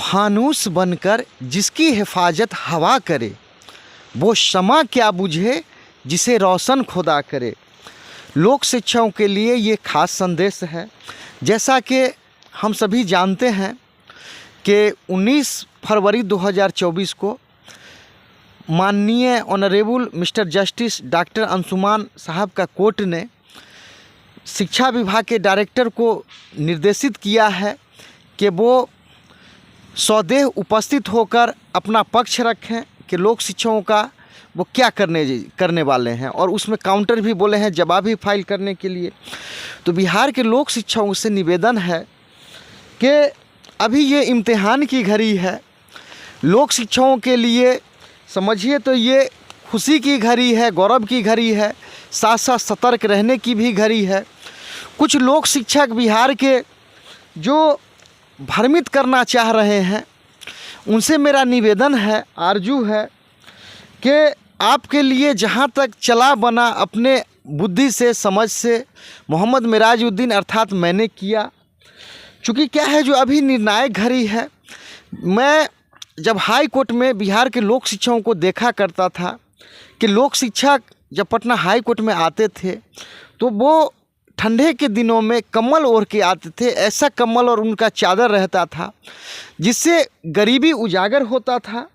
फानूस बनकर जिसकी हिफाजत हवा करे, वो शमा क्या बुझे जिसे रोशन खुदा करे। लोक शिक्षाओं के लिए ये खास संदेश है। जैसा कि हम सभी जानते हैं कि 19 फरवरी 2024 को माननीय honourable mister justice doctor Anshuman साहब का कोर्ट ने शिक्षा विभाग के डायरेक्टर को निर्देशित किया है कि वो सौदेह उपस्थित होकर अपना पक्ष रखें कि लोक शिक्षाओं का वो क्या करने वाले हैं, और उसमें काउंटर भी बोले हैं जवाब भी फाइल करने के लिए। तो बिहार के लोक शिक्षाओं से निवेदन है कि अभी ये इम्तिहान की घड़ी है। लोक शिक्षाओं के लिए समझिए तो ये खुशी की घड़ी है, गौरव की घड़ी है, साथ साथ सतर्क रहने की भी घड़ी है। कुछ लोक शिक्षक बिहार के जो भ्रमित करना चाह रहे हैं, उनसे मेरा निवेदन है, आरजू है कि आपके लिए जहाँ तक चला बना अपने बुद्धि से, समझ से, मोहम्मद मिराजुद्दीन अर्थात मैंने किया। चूँकि क्या है, जो अभी निर्णायक घड़ी है। मैं जब हाई कोर्ट में बिहार के लोक शिक्षकों को देखा करता था कि लोक शिक्षक जब पटना हाई कोर्ट में आते थे तो वो ठंडे के दिनों में कम्बल ओढ़ के आते थे। ऐसा कम्बल और उनका चादर रहता था जिससे गरीबी उजागर होता था।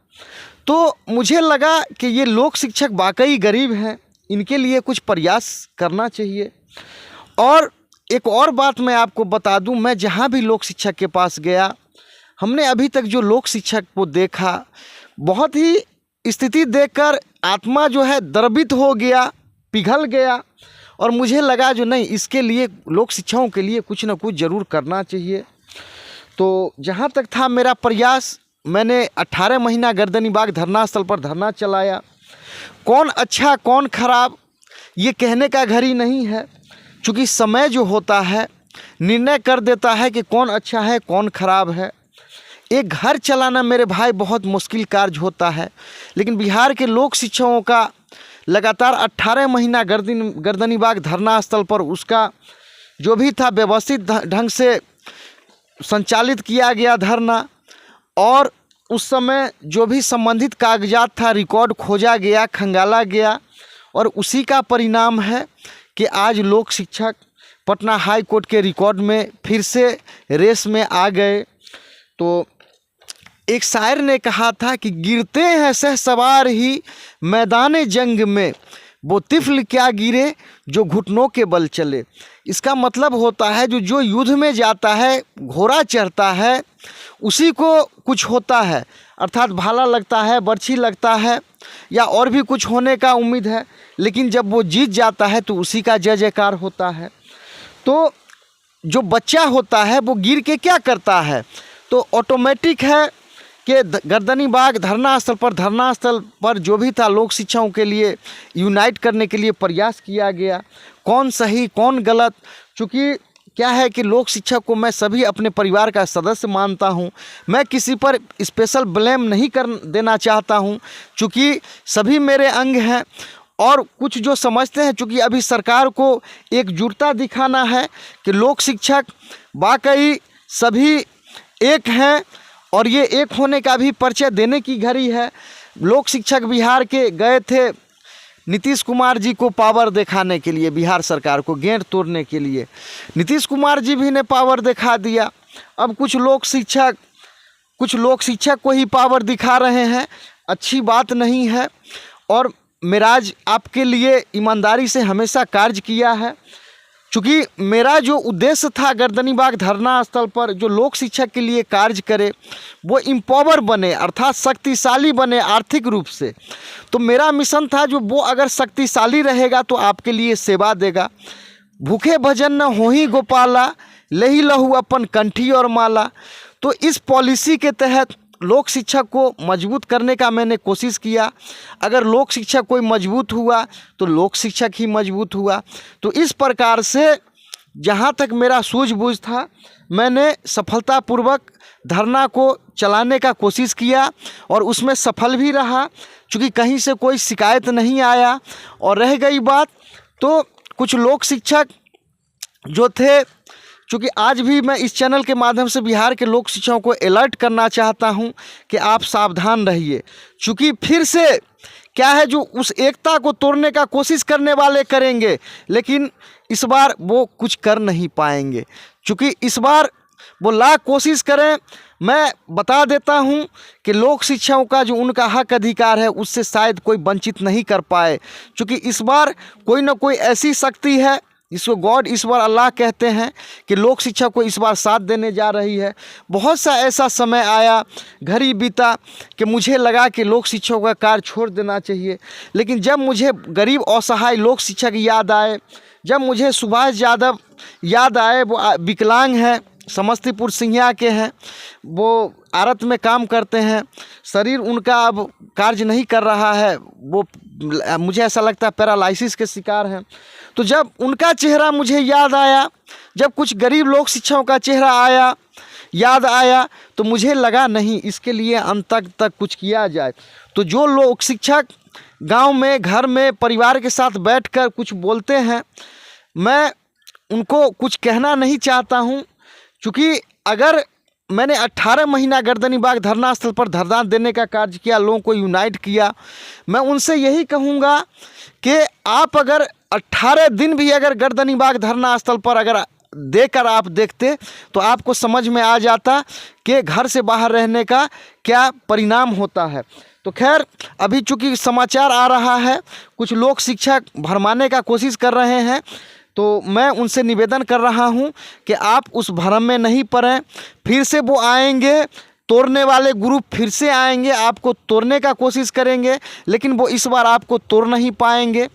तो मुझे लगा कि ये लोक शिक्षक वाकई गरीब हैं, इनके लिए कुछ प्रयास करना चाहिए। और एक और बात मैं आपको बता दूं, मैं जहां भी लोक शिक्षक के पास गया, हमने अभी तक जो लोक शिक्षक को देखा, बहुत ही स्थिति देखकर आत्मा जो है द्रवित हो गया, पिघल गया। और मुझे लगा जो नहीं, इसके लिए लोक शिक्षाओं के लिए कुछ ना कुछ ज़रूर करना चाहिए। तो जहाँ तक था मेरा प्रयास, मैंने 18 महीना गर्दनीबाग धरना स्थल पर धरना चलाया। कौन अच्छा कौन खराब ये कहने का घड़ी नहीं है, क्योंकि समय जो होता है निर्णय कर देता है कि कौन अच्छा है कौन खराब है। एक घर चलाना मेरे भाई बहुत मुश्किल कार्य होता है, लेकिन बिहार के लोक शिक्षकों का लगातार 18 महीना गर्दनीबाग धरना स्थल पर उसका जो भी था व्यवस्थित ढंग से संचालित किया गया धरना, और उस समय जो भी संबंधित कागजात था रिकॉर्ड खोजा गया, खंगाला गया, और उसी का परिणाम है कि आज लोक शिक्षक पटना हाई कोर्ट के रिकॉर्ड में फिर से रेस में आ गए। तो एक शायर ने कहा था कि गिरते हैं शहसवार ही मैदान जंग में, वो तिफल क्या गिरे जो घुटनों के बल चले। इसका मतलब होता है जो युद्ध में जाता है, घोड़ा चढ़ता है, उसी को कुछ होता है, अर्थात भाला लगता है, बर्छी लगता है, या और भी कुछ होने का उम्मीद है, लेकिन जब वो जीत जाता है तो उसी का जय जयकार होता है। तो जो बच्चा होता है वो गिर के क्या करता है, तो ऑटोमेटिक है कि गर्दनीबाग धरना स्थल पर जो भी था लोक शिक्षाओं के लिए यूनाइट करने के लिए प्रयास किया गया। कौन सही कौन गलत, चूँकि क्या है कि लोक शिक्षक को मैं सभी अपने परिवार का सदस्य मानता हूं। मैं किसी पर स्पेशल ब्लेम नहीं कर देना चाहता हूं, चूँकि सभी मेरे अंग हैं। और कुछ जो समझते हैं, चूँकि अभी सरकार को एकजुटता दिखाना है कि लोक शिक्षक वाकई सभी एक हैं, और ये एक होने का भी परिचय देने की घड़ी है। लोक शिक्षक बिहार के गए थे नीतीश कुमार जी को पावर दिखाने के लिए, बिहार सरकार को गेंद तोड़ने के लिए। नीतीश कुमार जी भी ने पावर दिखा दिया। अब कुछ लोक शिक्षक को ही पावर दिखा रहे हैं, अच्छी बात नहीं है। और मिराज आपके लिए ईमानदारी से हमेशा कार्य किया है, चूँकि मेरा जो उद्देश्य था गर्दनीबाग धरना स्थल पर जो लोक शिक्षक के लिए कार्य करे, वो एम्पावर बने, अर्थात शक्तिशाली बने आर्थिक रूप से। तो मेरा मिशन था जो वो अगर शक्तिशाली रहेगा तो आपके लिए सेवा देगा। भूखे भजन न होही गोपाला, लही लहू अपन कंठी और माला। तो इस पॉलिसी के तहत लोक शिक्षक को मजबूत करने का मैंने कोशिश किया। अगर लोक शिक्षक कोई मजबूत हुआ तो लोक शिक्षक ही मजबूत हुआ। तो इस प्रकार से जहाँ तक मेरा सूझबूझ था, मैंने सफलतापूर्वक धरना को चलाने का कोशिश किया और उसमें सफल भी रहा, क्योंकि कहीं से कोई शिकायत नहीं आया। और रह गई बात, तो कुछ लोक शिक्षक जो थे चूँकि आज भी मैं इस चैनल के माध्यम से बिहार के लोक शिक्षकों को अलर्ट करना चाहता हूं कि आप सावधान रहिए। चूँकि फिर से क्या है, जो उस एकता को तोड़ने का कोशिश करने वाले करेंगे, लेकिन इस बार वो कुछ कर नहीं पाएंगे। चूँकि इस बार वो लाख कोशिश करें, मैं बता देता हूं कि लोक शिक्षकों का जो उनका हक अधिकार है उससे शायद कोई वंचित नहीं कर पाए। क्योंकि इस बार कोई ना कोई ऐसी शक्ति है जिसको गॉड ईश्वर अल्लाह कहते हैं कि लोक शिक्षा को इस बार साथ देने जा रही है। बहुत सा ऐसा समय आया, घड़ी बीता कि मुझे लगा कि लोक शिक्षकों का कार्य छोड़ देना चाहिए, लेकिन जब मुझे गरीब असहाय लोक शिक्षक याद आए, जब मुझे सुभाष यादव याद आए, वो विकलांग हैं, समस्तीपुर सिंघिया के हैं, वो आरत में काम करते हैं, शरीर उनका अब कार्य नहीं कर रहा है, वो मुझे ऐसा लगता है पैरालिसिस के शिकार हैं। तो जब उनका चेहरा मुझे याद आया, जब कुछ गरीब लोक शिक्षकों का चेहरा आया याद आया, तो मुझे लगा नहीं, इसके लिए अंत तक कुछ किया जाए। तो जो लोक शिक्षक गांव में, घर में, परिवार के साथ बैठकर कुछ बोलते हैं, मैं उनको कुछ कहना नहीं चाहता हूं। क्योंकि अगर मैंने 18 महीना गर्दनीबाग धरना स्थल पर धरना देने का कार्य किया, लोगों को यूनाइट किया, मैं उनसे यही कहूँगा कि आप अगर 18 दिन भी अगर गर्दनीबाग धरना स्थल पर अगर देकर आप देखते तो आपको समझ में आ जाता कि घर से बाहर रहने का क्या परिणाम होता है। तो खैर, अभी चूँकि समाचार आ रहा है, कुछ लोक शिक्षक भरमाने का कोशिश कर रहे हैं, तो मैं उनसे निवेदन कर रहा हूं कि आप उस भ्रम में नहीं पड़ें। फिर से वो आएंगे, तोड़ने वाले ग्रुप फिर से आएंगे, आपको तोड़ने का कोशिश करेंगे, लेकिन वो इस बार आपको तोड़ नहीं पाएंगे।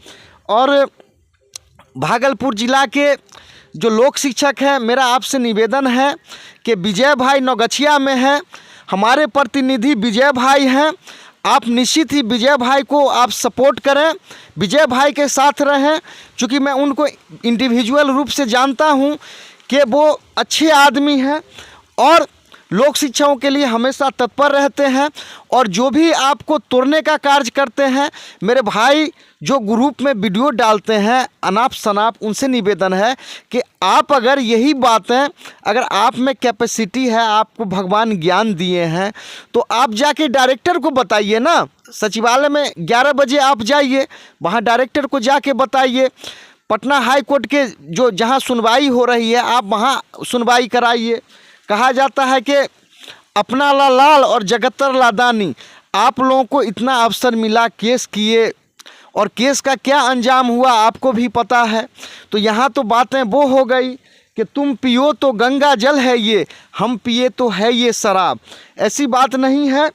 और भागलपुर जिला के जो लोक शिक्षक हैं, मेरा आपसे निवेदन है कि विजय भाई नौगछिया में हैं, हमारे प्रतिनिधि विजय भाई हैं, आप निश्चित ही विजय भाई को आप सपोर्ट करें, विजय भाई के साथ रहें। क्योंकि मैं उनको इंडिविजुअल रूप से जानता हूं कि वो अच्छे आदमी हैं और लोक शिक्षकों के लिए हमेशा तत्पर रहते हैं। और जो भी आपको तोड़ने का कार्य करते हैं, मेरे भाई जो ग्रुप में वीडियो डालते हैं अनाप शनाप, उनसे निवेदन है कि आप अगर यही बातें, अगर आप में कैपेसिटी है, आपको भगवान ज्ञान दिए हैं, तो आप जाके डायरेक्टर को बताइए ना। सचिवालय में 11 बजे आप जाइए, वहाँ डायरेक्टर को जाके बताइए। पटना हाई कोर्ट के जो जहाँ सुनवाई हो रही है, आप वहाँ सुनवाई कराइए। कहा जाता है कि अपना ला लाल और जगत्तर ला दानी। आप लोगों को इतना अवसर मिला, केस किए, और केस का क्या अंजाम हुआ आपको भी पता है। तो यहाँ तो बातें वो हो गई कि तुम पियो तो गंगा जल है ये, हम पिए तो है ये शराब। ऐसी बात नहीं है।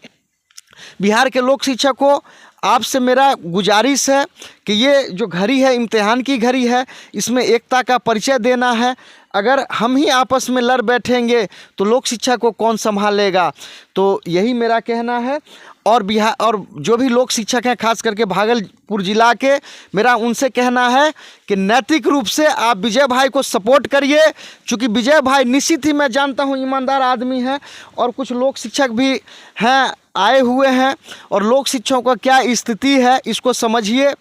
बिहार के लोक शिक्षकों, आपसे मेरा गुजारिश है कि ये जो घड़ी है, इम्तिहान की घड़ी है, इसमें एकता का परिचय देना है। अगर हम ही आपस में लड़ बैठेंगे तो लोक शिक्षा को कौन संभालेगा। तो यही मेरा कहना है। और बिहार और जो भी लोक शिक्षक हैं, खास करके भागलपुर जिला के, मेरा उनसे कहना है कि नैतिक रूप से आप विजय भाई को सपोर्ट करिए। क्योंकि विजय भाई निश्चित ही मैं जानता हूं ईमानदार आदमी हैं, और कुछ लोक शिक्षक भी हैं आए हुए हैं, और लोक शिक्षकों का क्या स्थिति है इसको समझिए।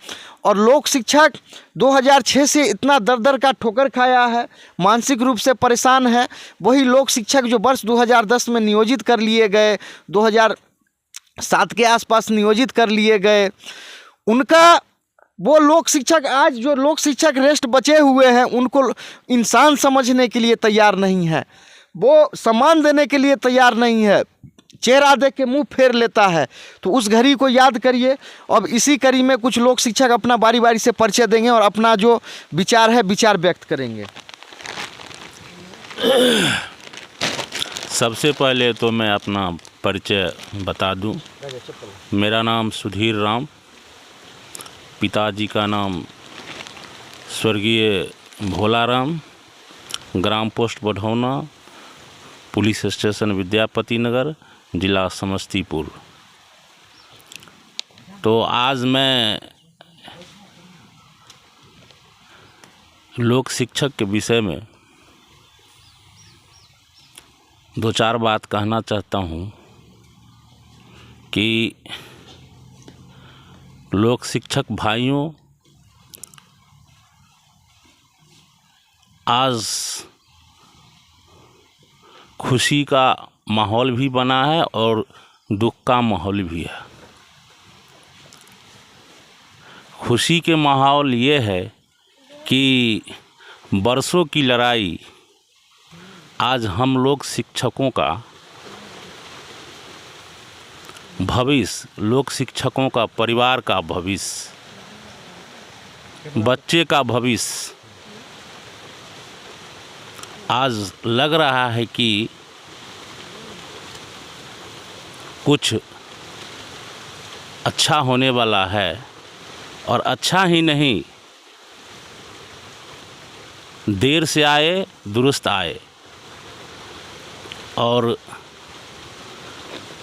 और लोक शिक्षक 2006 से इतना दर दर का ठोकर खाया है, मानसिक रूप से परेशान है। वही लोक शिक्षक जो वर्ष 2010 में नियोजित कर लिए गए, 2007 के आसपास नियोजित कर लिए गए, उनका वो लोक शिक्षक, आज जो लोक शिक्षक रेस्ट बचे हुए हैं, उनको इंसान समझने के लिए तैयार नहीं है, वो सम्मान देने के लिए तैयार नहीं है, चेहरा देख के मुंह फेर लेता है। तो उस घड़ी को याद करिए। अब इसी कड़ी में कुछ लोक शिक्षक अपना बारी बारी से परिचय देंगे और अपना जो विचार है, विचार व्यक्त करेंगे। सबसे पहले तो मैं अपना परिचय बता दूं। मेरा नाम सुधीर राम, पिताजी का नाम स्वर्गीय भोलाराम, ग्राम post Barhauna, police station Vidyapati Nagar, जिला समस्तीपुर। तो आज मैं लोक शिक्षक के विषय में दो चार बात कहना चाहता हूँ कि लोक शिक्षक भाइयों, आज खुशी का माहौल भी बना है और दुख का माहौल भी है। खुशी के माहौल ये है कि बरसों की लड़ाई आज हम लोग शिक्षकों का भविष्य, लोक शिक्षकों का परिवार का भविष्य, बच्चे का भविष्य आज लग रहा है कि कुछ अच्छा होने वाला है। और अच्छा ही नहीं, देर से आए दुरुस्त आए। और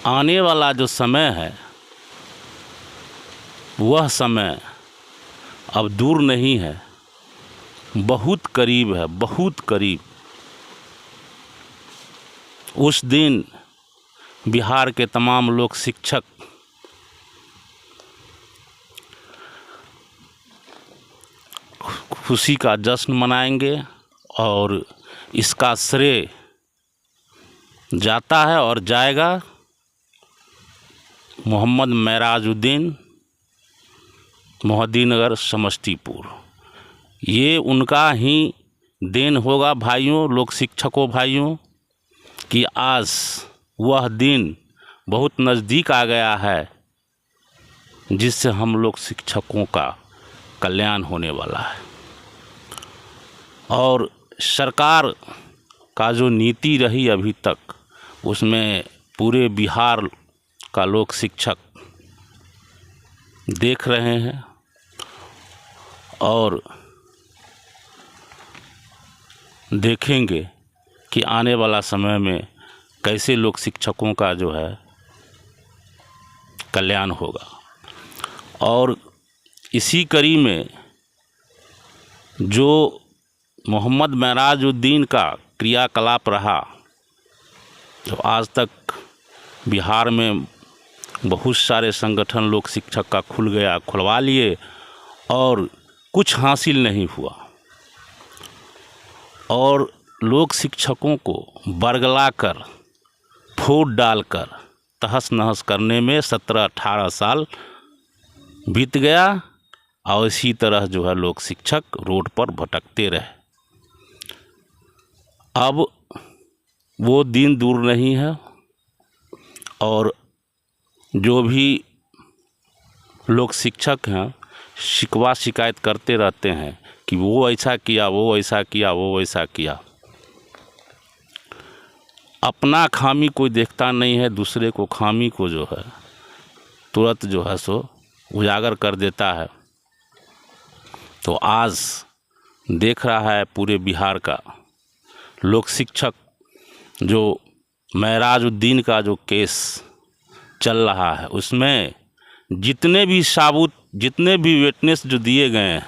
आने वाला जो समय है वह समय अब दूर नहीं है, बहुत करीब है, बहुत करीब। उस दिन बिहार के तमाम लोग शिक्षक खुशी का जश्न मनाएंगे और इसका श्रेय जाता है और जाएगा मोहम्मद मेराजुद्दीन, मोहद्दीनगर, समस्तीपुर। ये उनका ही देन होगा भाइयों, लोक शिक्षकों भाइयों, कि आज वह दिन बहुत नज़दीक आ गया है जिससे हम लोग शिक्षकों का कल्याण होने वाला है। और सरकार का जो नीति रही अभी तक, उसमें पूरे बिहार का लोक शिक्षक देख रहे हैं और देखेंगे कि आने वाला समय में कैसे लोक शिक्षकों का जो है कल्याण होगा। और इसी कड़ी में जो मोहम्मद मेराजुद्दीन का क्रियाकलाप रहा, तो आज तक बिहार में बहुत सारे संगठन लोक शिक्षक का खुलवा लिए और कुछ हासिल नहीं हुआ। और लोक शिक्षकों को बरगलाकर, फूट डालकर तहस नहस करने में 17-18 साल बीत गया और इसी तरह जो है लोक शिक्षक रोड पर भटकते रहे। अब वो दिन दूर नहीं है और जो भी लोक शिक्षक हैं शिकवा शिकायत करते रहते हैं कि वो ऐसा किया, वो ऐसा किया, वो वैसा किया। अपना खामी कोई देखता नहीं है, दूसरे को खामी को जो है तुरंत जो है सो उजागर कर देता है। तो आज देख रहा है पूरे बिहार का लोक शिक्षक, जो मेराजुद्दीन का जो केस चल रहा है, उसमें जितने भी विटनेस जो दिए गए हैं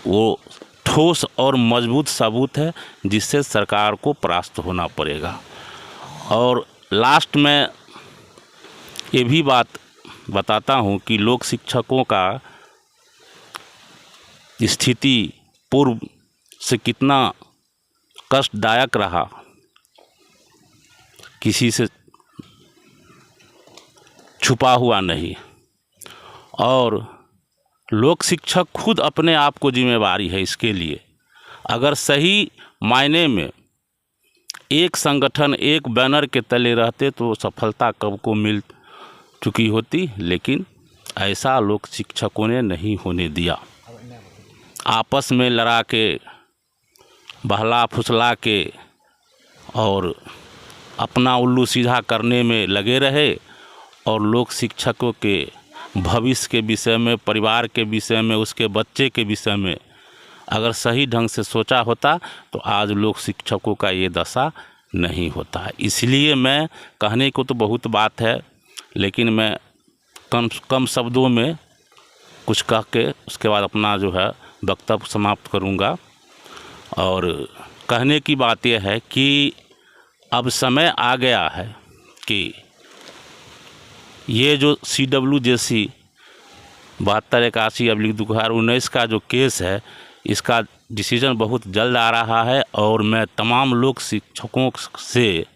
वो ठोस और मजबूत सबूत है, जिससे सरकार को परास्त होना पड़ेगा। और लास्ट में ये भी बात बताता हूँ कि लोक शिक्षकों का स्थिति पूर्व से कितना कष्टदायक रहा, किसी से छुपा हुआ नहीं। और लोक शिक्षक खुद अपने आप को जिम्मेवारी है इसके लिए। अगर सही मायने में एक संगठन, एक बैनर के तले रहते तो सफलता कब को मिल चुकी होती, लेकिन ऐसा लोक शिक्षकों ने नहीं होने दिया। आपस में लड़ा के, बहला फुसला के और अपना उल्लू सीधा करने में लगे रहे। और लोक शिक्षकों के भविष्य के विषय में, परिवार के विषय में, उसके बच्चे के विषय में अगर सही ढंग से सोचा होता तो आज लोक शिक्षकों का ये दशा नहीं होता है। इसलिए मैं, कहने को तो बहुत बात है, लेकिन मैं कम शब्दों में कुछ कह के उसके बाद अपना जो है वक्तव्य समाप्त करूँगा। और कहने की बात यह है कि अब समय आ गया है कि ये जो CWJC 7281/2019 का जो केस है, इसका डिसीजन बहुत जल्द आ रहा है और मैं तमाम लोक शिक्षकों से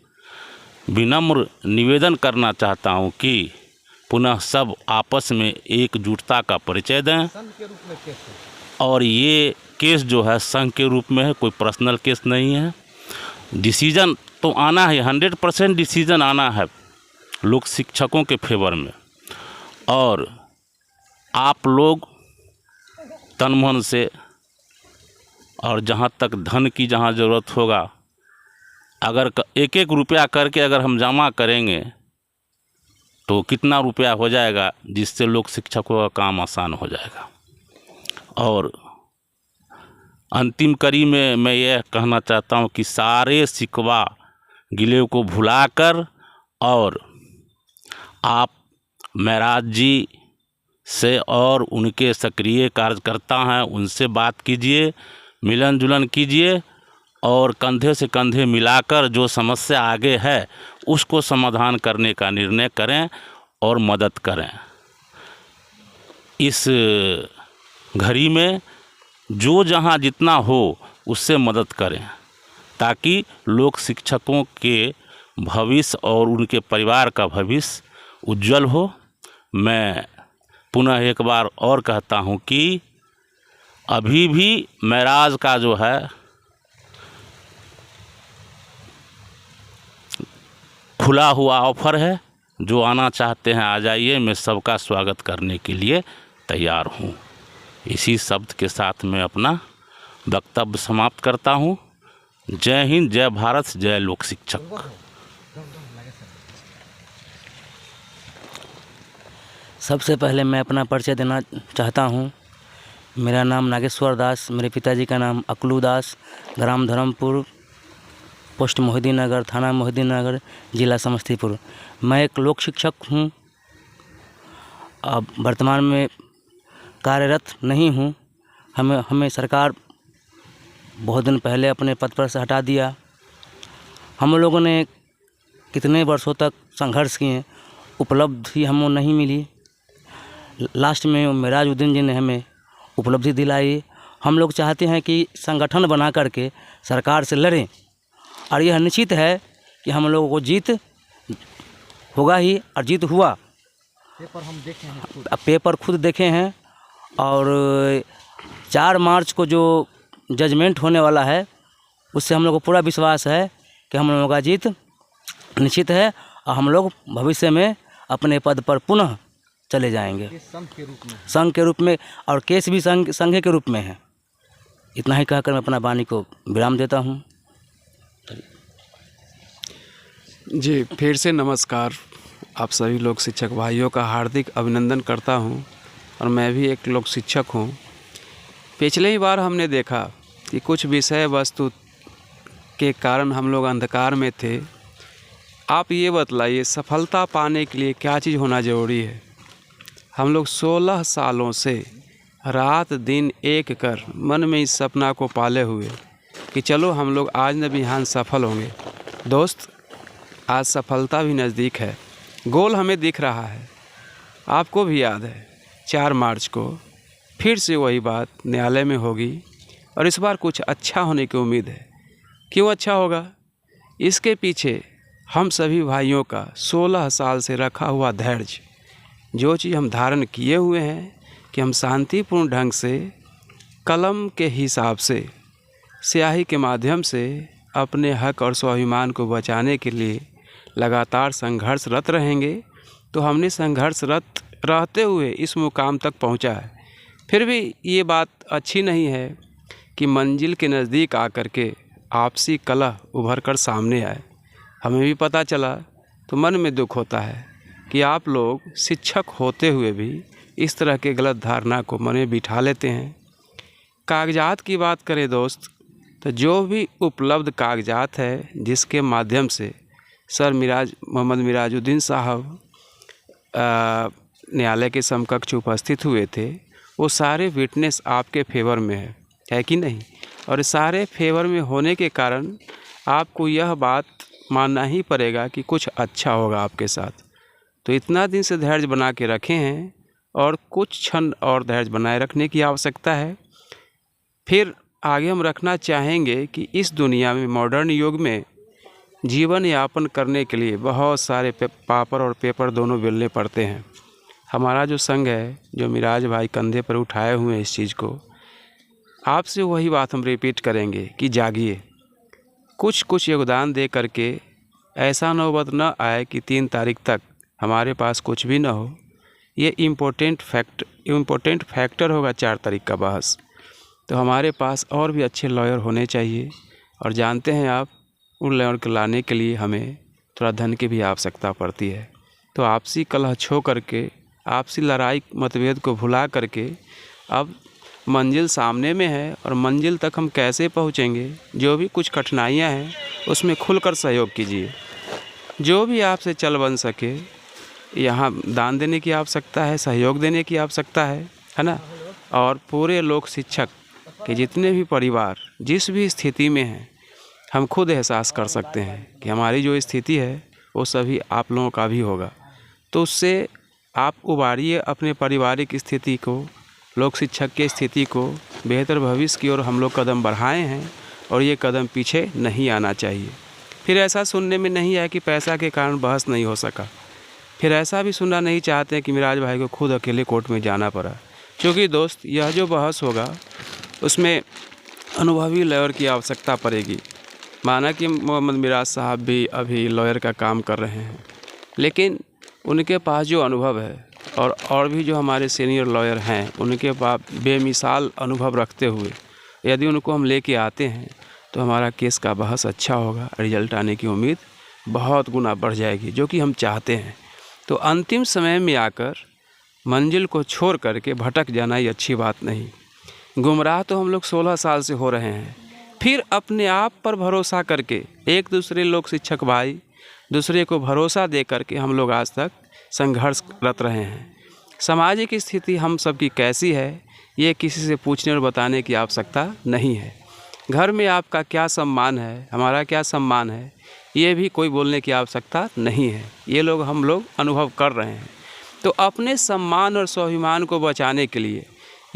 विनम्र निवेदन करना चाहता हूं कि पुनः सब आपस में एकजुटता का परिचय दें। और ये केस जो है संघ के रूप में है, कोई पर्सनल केस नहीं है। डिसीजन तो आना है, 100% डिसीजन आना है लोक शिक्षकों के फेवर में। और आप लोग तन मन से और जहाँ तक धन की जहाँ ज़रूरत होगा, अगर एक एक रुपया करके अगर हम जमा करेंगे तो कितना रुपया हो जाएगा, जिससे लोक शिक्षकों का काम आसान हो जाएगा। और अंतिम कड़ी में मैं यह कहना चाहता हूं कि सारे शिकवा गिले को भुलाकर और आप महराज जी से और उनके सक्रिय कार्यकर्ता हैं उनसे बात कीजिए, मिलन जुलन कीजिए और कंधे से कंधे मिलाकर जो समस्या आगे है उसको समाधान करने का निर्णय करें और मदद करें। इस घड़ी में जो जहां जितना हो उससे मदद करें, ताकि लोक शिक्षकों के भविष्य और उनके परिवार का भविष्य उज्जवल हो। मैं पुनः एक बार और कहता हूं कि अभी भी महराज का जो है खुला हुआ ऑफर है, जो आना चाहते हैं आ जाइए, मैं सबका स्वागत करने के लिए तैयार हूँ। इसी शब्द के साथ मैं अपना वक्तव्य समाप्त करता हूँ। जय हिंद, जय भारत, जय लोक शिक्षक। सबसे पहले मैं अपना परिचय देना चाहता हूँ। मेरा नाम नागेश्वर दास, मेरे पिताजी का नाम अकलू दास, ग्राम धर्मपुर, पोस्ट मोहिद्दीन नगर, थाना मोहिद्दीन नगर, जिला समस्तीपुर। मैं एक लोक शिक्षक हूँ। अब वर्तमान में कार्यरत नहीं हूँ। हमें सरकार बहुत दिन पहले अपने पद पर से हटा दिया। हम लोगों ने कितने वर्षों तक संघर्ष किए, उपलब्धि हमें नहीं मिली। लास्ट में महराजुद्दीन जी ने हमें उपलब्धि दिलाई। हम लोग चाहते हैं कि संगठन बना करके सरकार से लड़ें, और यह निश्चित है कि हम लोगों को जीत होगा ही, और जीत हुआ। पेपर हम देखे हैं, पेपर खुद देखे हैं। और 4 मार्च को जो जजमेंट होने वाला है, उससे हम लोग को पूरा विश्वास है कि हम लोगों का जीत निश्चित है, और हम लोग भविष्य में अपने पद पर पुनः चले जाएंगे। संघ के रूप में, और केस भी संघ के रूप में है। इतना ही कहकर मैं अपना वाणी को विराम देता हूँ। जी, फिर से नमस्कार। आप सभी लोक शिक्षक भाइयों का हार्दिक अभिनंदन करता हूं। और मैं भी एक लोक शिक्षक हूं। पिछले ही बार हमने देखा कि कुछ विषय वस्तु के कारण हम लोग अंधकार में थे। आप ये बतलाइए, सफलता पाने के लिए क्या चीज़ होना ज़रूरी है? हम लोग 16 सालों से रात दिन एक कर मन में इस सपना को पाले हुए कि चलो हम लोग आज न बिहान सफल होंगे। दोस्त, आज सफलता भी नज़दीक है, गोल हमें दिख रहा है। आपको भी याद है 4 मार्च को फिर से वही बात न्यायालय में होगी, और इस बार कुछ अच्छा होने की उम्मीद है। क्यों अच्छा होगा? इसके पीछे हम सभी भाइयों का 16 साल से रखा हुआ धैर्य, जो चीज़ हम धारण किए हुए हैं कि हम शांतिपूर्ण ढंग से कलम के हिसाब से, स्याही के माध्यम से अपने हक और स्वाभिमान को बचाने के लिए लगातार संघर्षरत रहेंगे। तो हमने संघर्षरत रहते हुए इस मुकाम तक पहुंचा है। फिर भी ये बात अच्छी नहीं है कि मंजिल के नज़दीक आकर के आपसी कलह उभर कर सामने आए। हमें भी पता चला तो मन में दुख होता है कि आप लोग शिक्षक होते हुए भी इस तरह के गलत धारणा को मन में बिठा लेते हैं। कागजात की बात करें दोस्त, तो जो भी उपलब्ध कागजात है जिसके माध्यम से सर मोहम्मद मिराजुद्दीन साहब न्यायालय के समकक्ष उपस्थित हुए थे, वो सारे विटनेस आपके फेवर में है कि नहीं? और सारे फेवर में होने के कारण आपको यह बात मानना ही पड़ेगा कि कुछ अच्छा होगा आपके साथ। तो इतना दिन से धैर्य बना के रखे हैं, और कुछ क्षण और धैर्य बनाए रखने की आवश्यकता है। फिर आगे हम रखना चाहेंगे कि इस दुनिया में मॉडर्न युग में जीवन यापन करने के लिए बहुत सारे पापड़ और पेपर दोनों बेलने पड़ते हैं। हमारा जो संघ है, जो मिराज भाई कंधे पर उठाए हुए हैं इस चीज़ को, आपसे वही बात हम रिपीट करेंगे कि जागिए, कुछ योगदान दे करके ऐसा नौबत न आए कि 3 तारीख तक हमारे पास कुछ भी ना हो। ये इम्पोर्टेंट फैक्टर होगा 4 तारीख का बहस। तो हमारे पास और भी अच्छे लॉयर होने चाहिए, और जानते हैं आप, उन लॉयर को लाने के लिए हमें थोड़ा धन की भी आवश्यकता पड़ती है। तो आपसी कलह छो करके, आपसी लड़ाई मतभेद को भुला करके अब मंजिल सामने में है, और मंजिल तक हम कैसे पहुंचेंगे, जो भी कुछ कठिनाइयां हैं उसमें खुलकर सहयोग कीजिए। जो भी आपसे चल बन सके, यहाँ दान देने की आवश्यकता है, सहयोग देने की आवश्यकता है ना। और पूरे लोक शिक्षक के जितने भी परिवार जिस भी स्थिति में हैं, हम खुद एहसास कर सकते हैं कि हमारी जो स्थिति है वो सभी आप लोगों का भी होगा। तो उससे आप उबारिए अपने पारिवारिक स्थिति को, लोक शिक्षक की स्थिति को, बेहतर भविष्य की ओर हम लोग कदम बढ़ाए हैं, और ये कदम पीछे नहीं आना चाहिए। फिर ऐसा सुनने में नहीं आया कि पैसा के कारण बहस नहीं हो सका, फिर ऐसा भी सुनना नहीं चाहते हैं कि मिराज भाई को खुद अकेले कोर्ट में जाना पड़ा। क्योंकि दोस्त, यह जो बहस होगा उसमें अनुभवी लॉयर की आवश्यकता पड़ेगी। माना कि मोहम्मद मिराज साहब भी अभी लॉयर का काम कर रहे हैं, लेकिन उनके पास जो अनुभव है, और भी जो हमारे सीनियर लॉयर हैं, उनके पास बेमिसाल अनुभव रखते हुए यदि उनको हम लेके आते हैं तो हमारा केस का बहस अच्छा होगा, रिजल्ट आने की उम्मीद बहुत गुना बढ़ जाएगी, जो कि हम चाहते हैं। तो अंतिम समय में आकर मंजिल को छोड़ करके भटक जाना ये अच्छी बात नहीं। गुमराह तो हम लोग 16 साल से हो रहे हैं, फिर अपने आप पर भरोसा करके एक दूसरे लोग शिक्षक भाई दूसरे को भरोसा दे करके हम लोग आज तक संघर्षरत रहे हैं। सामाजिक स्थिति हम सब की कैसी है ये किसी से पूछने और बताने की आवश्यकता नहीं है। घर में आपका क्या सम्मान है, हमारा क्या सम्मान है, ये भी कोई बोलने की आवश्यकता नहीं है। ये लोग हम लोग अनुभव कर रहे हैं। तो अपने सम्मान और स्वाभिमान को बचाने के लिए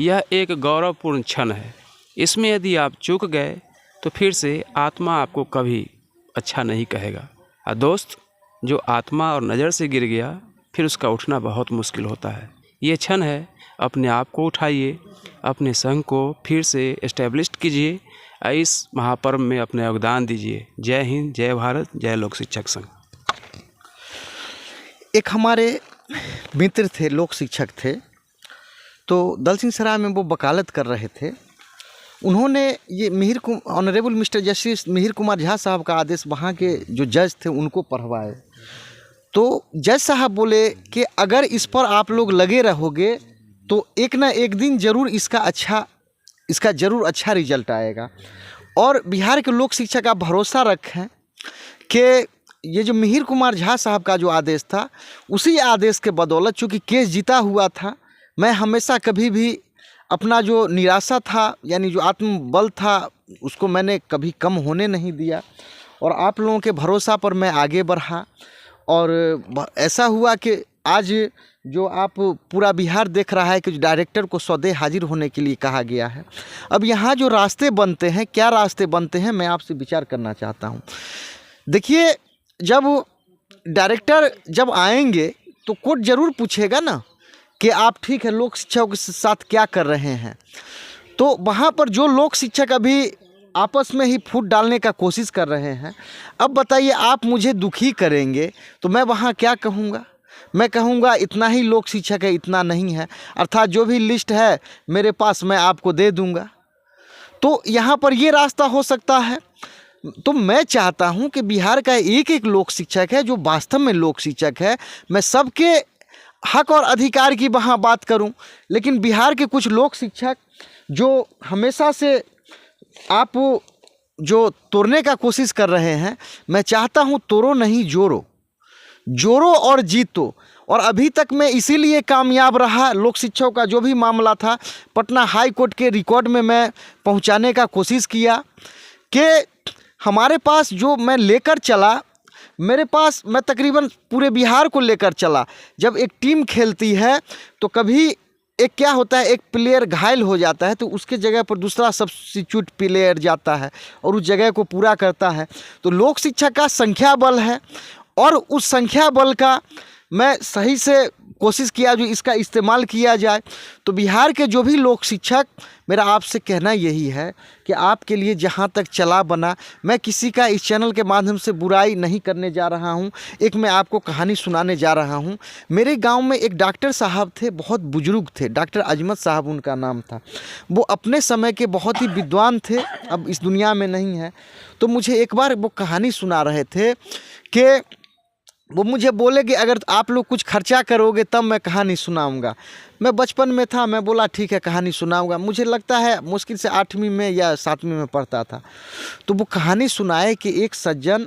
यह एक गौरवपूर्ण क्षण है। इसमें यदि आप चूक गए तो फिर से आत्मा आपको कभी अच्छा नहीं कहेगा। और दोस्त, जो आत्मा और नज़र से गिर गया फिर उसका उठना बहुत मुश्किल होता है। ये क्षण है, अपने आप को उठाइए, अपने संघ को फिर से एस्टेब्लिश कीजिए, इस महापर्व में अपना योगदान दीजिए। जय हिंद, जय भारत, जय लोक शिक्षक संघ। एक हमारे मित्र थे, लोक शिक्षक थे, तो दल सिंह सराय में वो वकालत कर रहे थे। उन्होंने ये honourable mister justice Mihir Kumar Jha साहब का आदेश वहाँ के जो जज थे उनको पढ़वाए। तो जज साहब बोले कि अगर इस पर आप लोग लगे रहोगे तो एक ना एक दिन ज़रूर इसका ज़रूर अच्छा रिजल्ट आएगा। और बिहार के लोक शिक्षक आप भरोसा रखें कि ये जो मिहिर कुमार झा साहब का जो आदेश था, उसी आदेश के बदौलत, चूँकि केस जीता हुआ था, मैं हमेशा कभी भी अपना जो निराशा था, यानी जो आत्मबल था, उसको मैंने कभी कम होने नहीं दिया, और आप लोगों के भरोसा पर मैं आगे बढ़ा। और ऐसा हुआ कि आज जो आप पूरा बिहार देख रहा है कि डायरेक्टर को स्वदेह हाजिर होने के लिए कहा गया है। अब यहाँ जो रास्ते बनते हैं, क्या रास्ते बनते हैं, मैं आपसे विचार करना चाहता हूँ। देखिए, जब डायरेक्टर जब आएंगे तो कोर्ट ज़रूर पूछेगा ना कि आप ठीक है लोक शिक्षक के साथ क्या कर रहे हैं। तो वहाँ पर जो लोक शिक्षक अभी आपस में ही फूट डालने का कोशिश कर रहे हैं, अब बताइए, आप मुझे दुखी करेंगे तो मैं वहाँ क्या कहूँगा? मैं कहूँगा इतना ही लोक शिक्षक है, इतना नहीं है, अर्थात जो भी लिस्ट है मेरे पास मैं आपको दे दूँगा। तो यहाँ पर ये रास्ता हो सकता है। तो मैं चाहता हूँ कि बिहार का एक एक लोक शिक्षक है जो वास्तव में लोक शिक्षक है, मैं सबके हक और अधिकार की वहाँ बात करूँ। लेकिन बिहार के कुछ लोक शिक्षक जो हमेशा से आप जो तोड़ने का कोशिश कर रहे हैं, मैं चाहता हूँ तोड़ो नहीं, जोड़ो और जीतो। और अभी तक मैं इसीलिए कामयाब रहा। लोक शिक्षकों का जो भी मामला था पटना हाई कोर्ट के रिकॉर्ड में मैं पहुंचाने का कोशिश किया कि हमारे पास जो मैं लेकर चला, मेरे पास मैं तकरीबन पूरे बिहार को लेकर चला। जब एक टीम खेलती है तो कभी एक क्या होता है, एक प्लेयर घायल हो जाता है तो उसके जगह पर दूसरा सब्स्टिट्यूट प्लेयर जाता है और उस जगह को पूरा करता है। तो लोक शिक्षा का संख्या बल है और उस संख्या बल का मैं सही से कोशिश किया जो इसका इस्तेमाल किया जाए। तो बिहार के जो भी लोक शिक्षक, मेरा आपसे कहना यही है कि आपके लिए जहाँ तक चला बना, मैं किसी का इस चैनल के माध्यम से बुराई नहीं करने जा रहा हूँ। एक मैं आपको कहानी सुनाने जा रहा हूँ। मेरे गांव में एक डॉक्टर साहब थे, बहुत बुजुर्ग थे, डॉक्टर अजमत साहब उनका नाम था। वो अपने समय के बहुत ही विद्वान थे, अब इस दुनिया में नहीं है। तो मुझे एक बार वो कहानी सुना रहे थे कि वो मुझे बोले कि अगर आप लोग कुछ खर्चा करोगे तब मैं कहानी सुनाऊंगा। मैं बचपन में था, मैं बोला ठीक है कहानी सुनाऊंगा। मुझे लगता है मुश्किल से 8वीं में या 7वीं में पढ़ता था। तो वो कहानी सुनाए कि एक सज्जन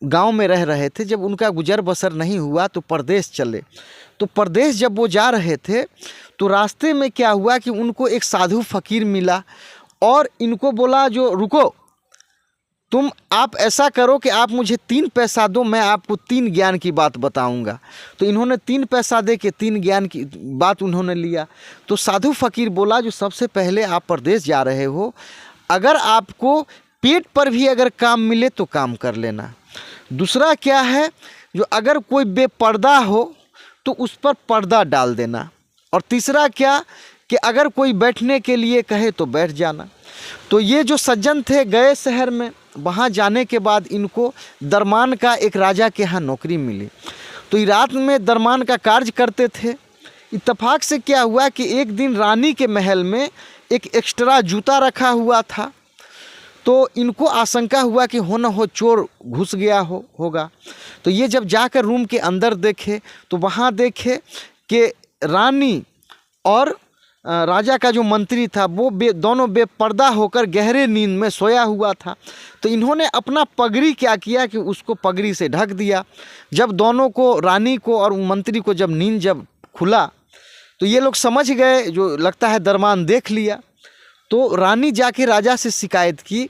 गांव में रह रहे थे, जब उनका गुजर बसर नहीं हुआ तो परदेश चले। तो परदेश जब वो जा रहे थे तो रास्ते में क्या हुआ कि उनको एक साधु फकीर मिला और इनको बोला जो रुको, तुम आप ऐसा करो कि आप मुझे 3 पैसा दो, मैं आपको 3 ज्ञान की बात बताऊंगा। तो इन्होंने 3 पैसा दे के 3 ज्ञान की बात उन्होंने लिया। तो साधु फकीर बोला जो सबसे पहले आप परदेश जा रहे हो, अगर आपको पेट पर भी अगर काम मिले तो काम कर लेना। दूसरा क्या है, जो अगर कोई बेपर्दा हो तो उस पर पर्दा डाल देना। और तीसरा क्या कि अगर कोई बैठने के लिए कहे तो बैठ जाना। तो ये जो सज्जन थे गए शहर में, वहाँ जाने के बाद इनको दरमान का एक राजा के यहाँ नौकरी मिली। तो ये रात में दरमान का कार्य करते थे। इत्तेफाक से क्या हुआ कि एक दिन रानी के महल में एक एक्स्ट्रा जूता रखा हुआ था। तो इनको आशंका हुआ कि हो न हो चोर घुस गया होगा। तो ये जब जाकर रूम के अंदर देखे तो वहाँ देखे कि रानी और राजा का जो मंत्री था वो दोनों बेपर्दा होकर गहरे नींद में सोया हुआ था। तो इन्होंने अपना पगड़ी क्या किया कि उसको पगड़ी से ढक दिया। जब दोनों को, रानी को और मंत्री को जब नींद जब खुला तो ये लोग समझ गए, जो लगता है दरमान देख लिया। तो रानी जाके राजा से शिकायत की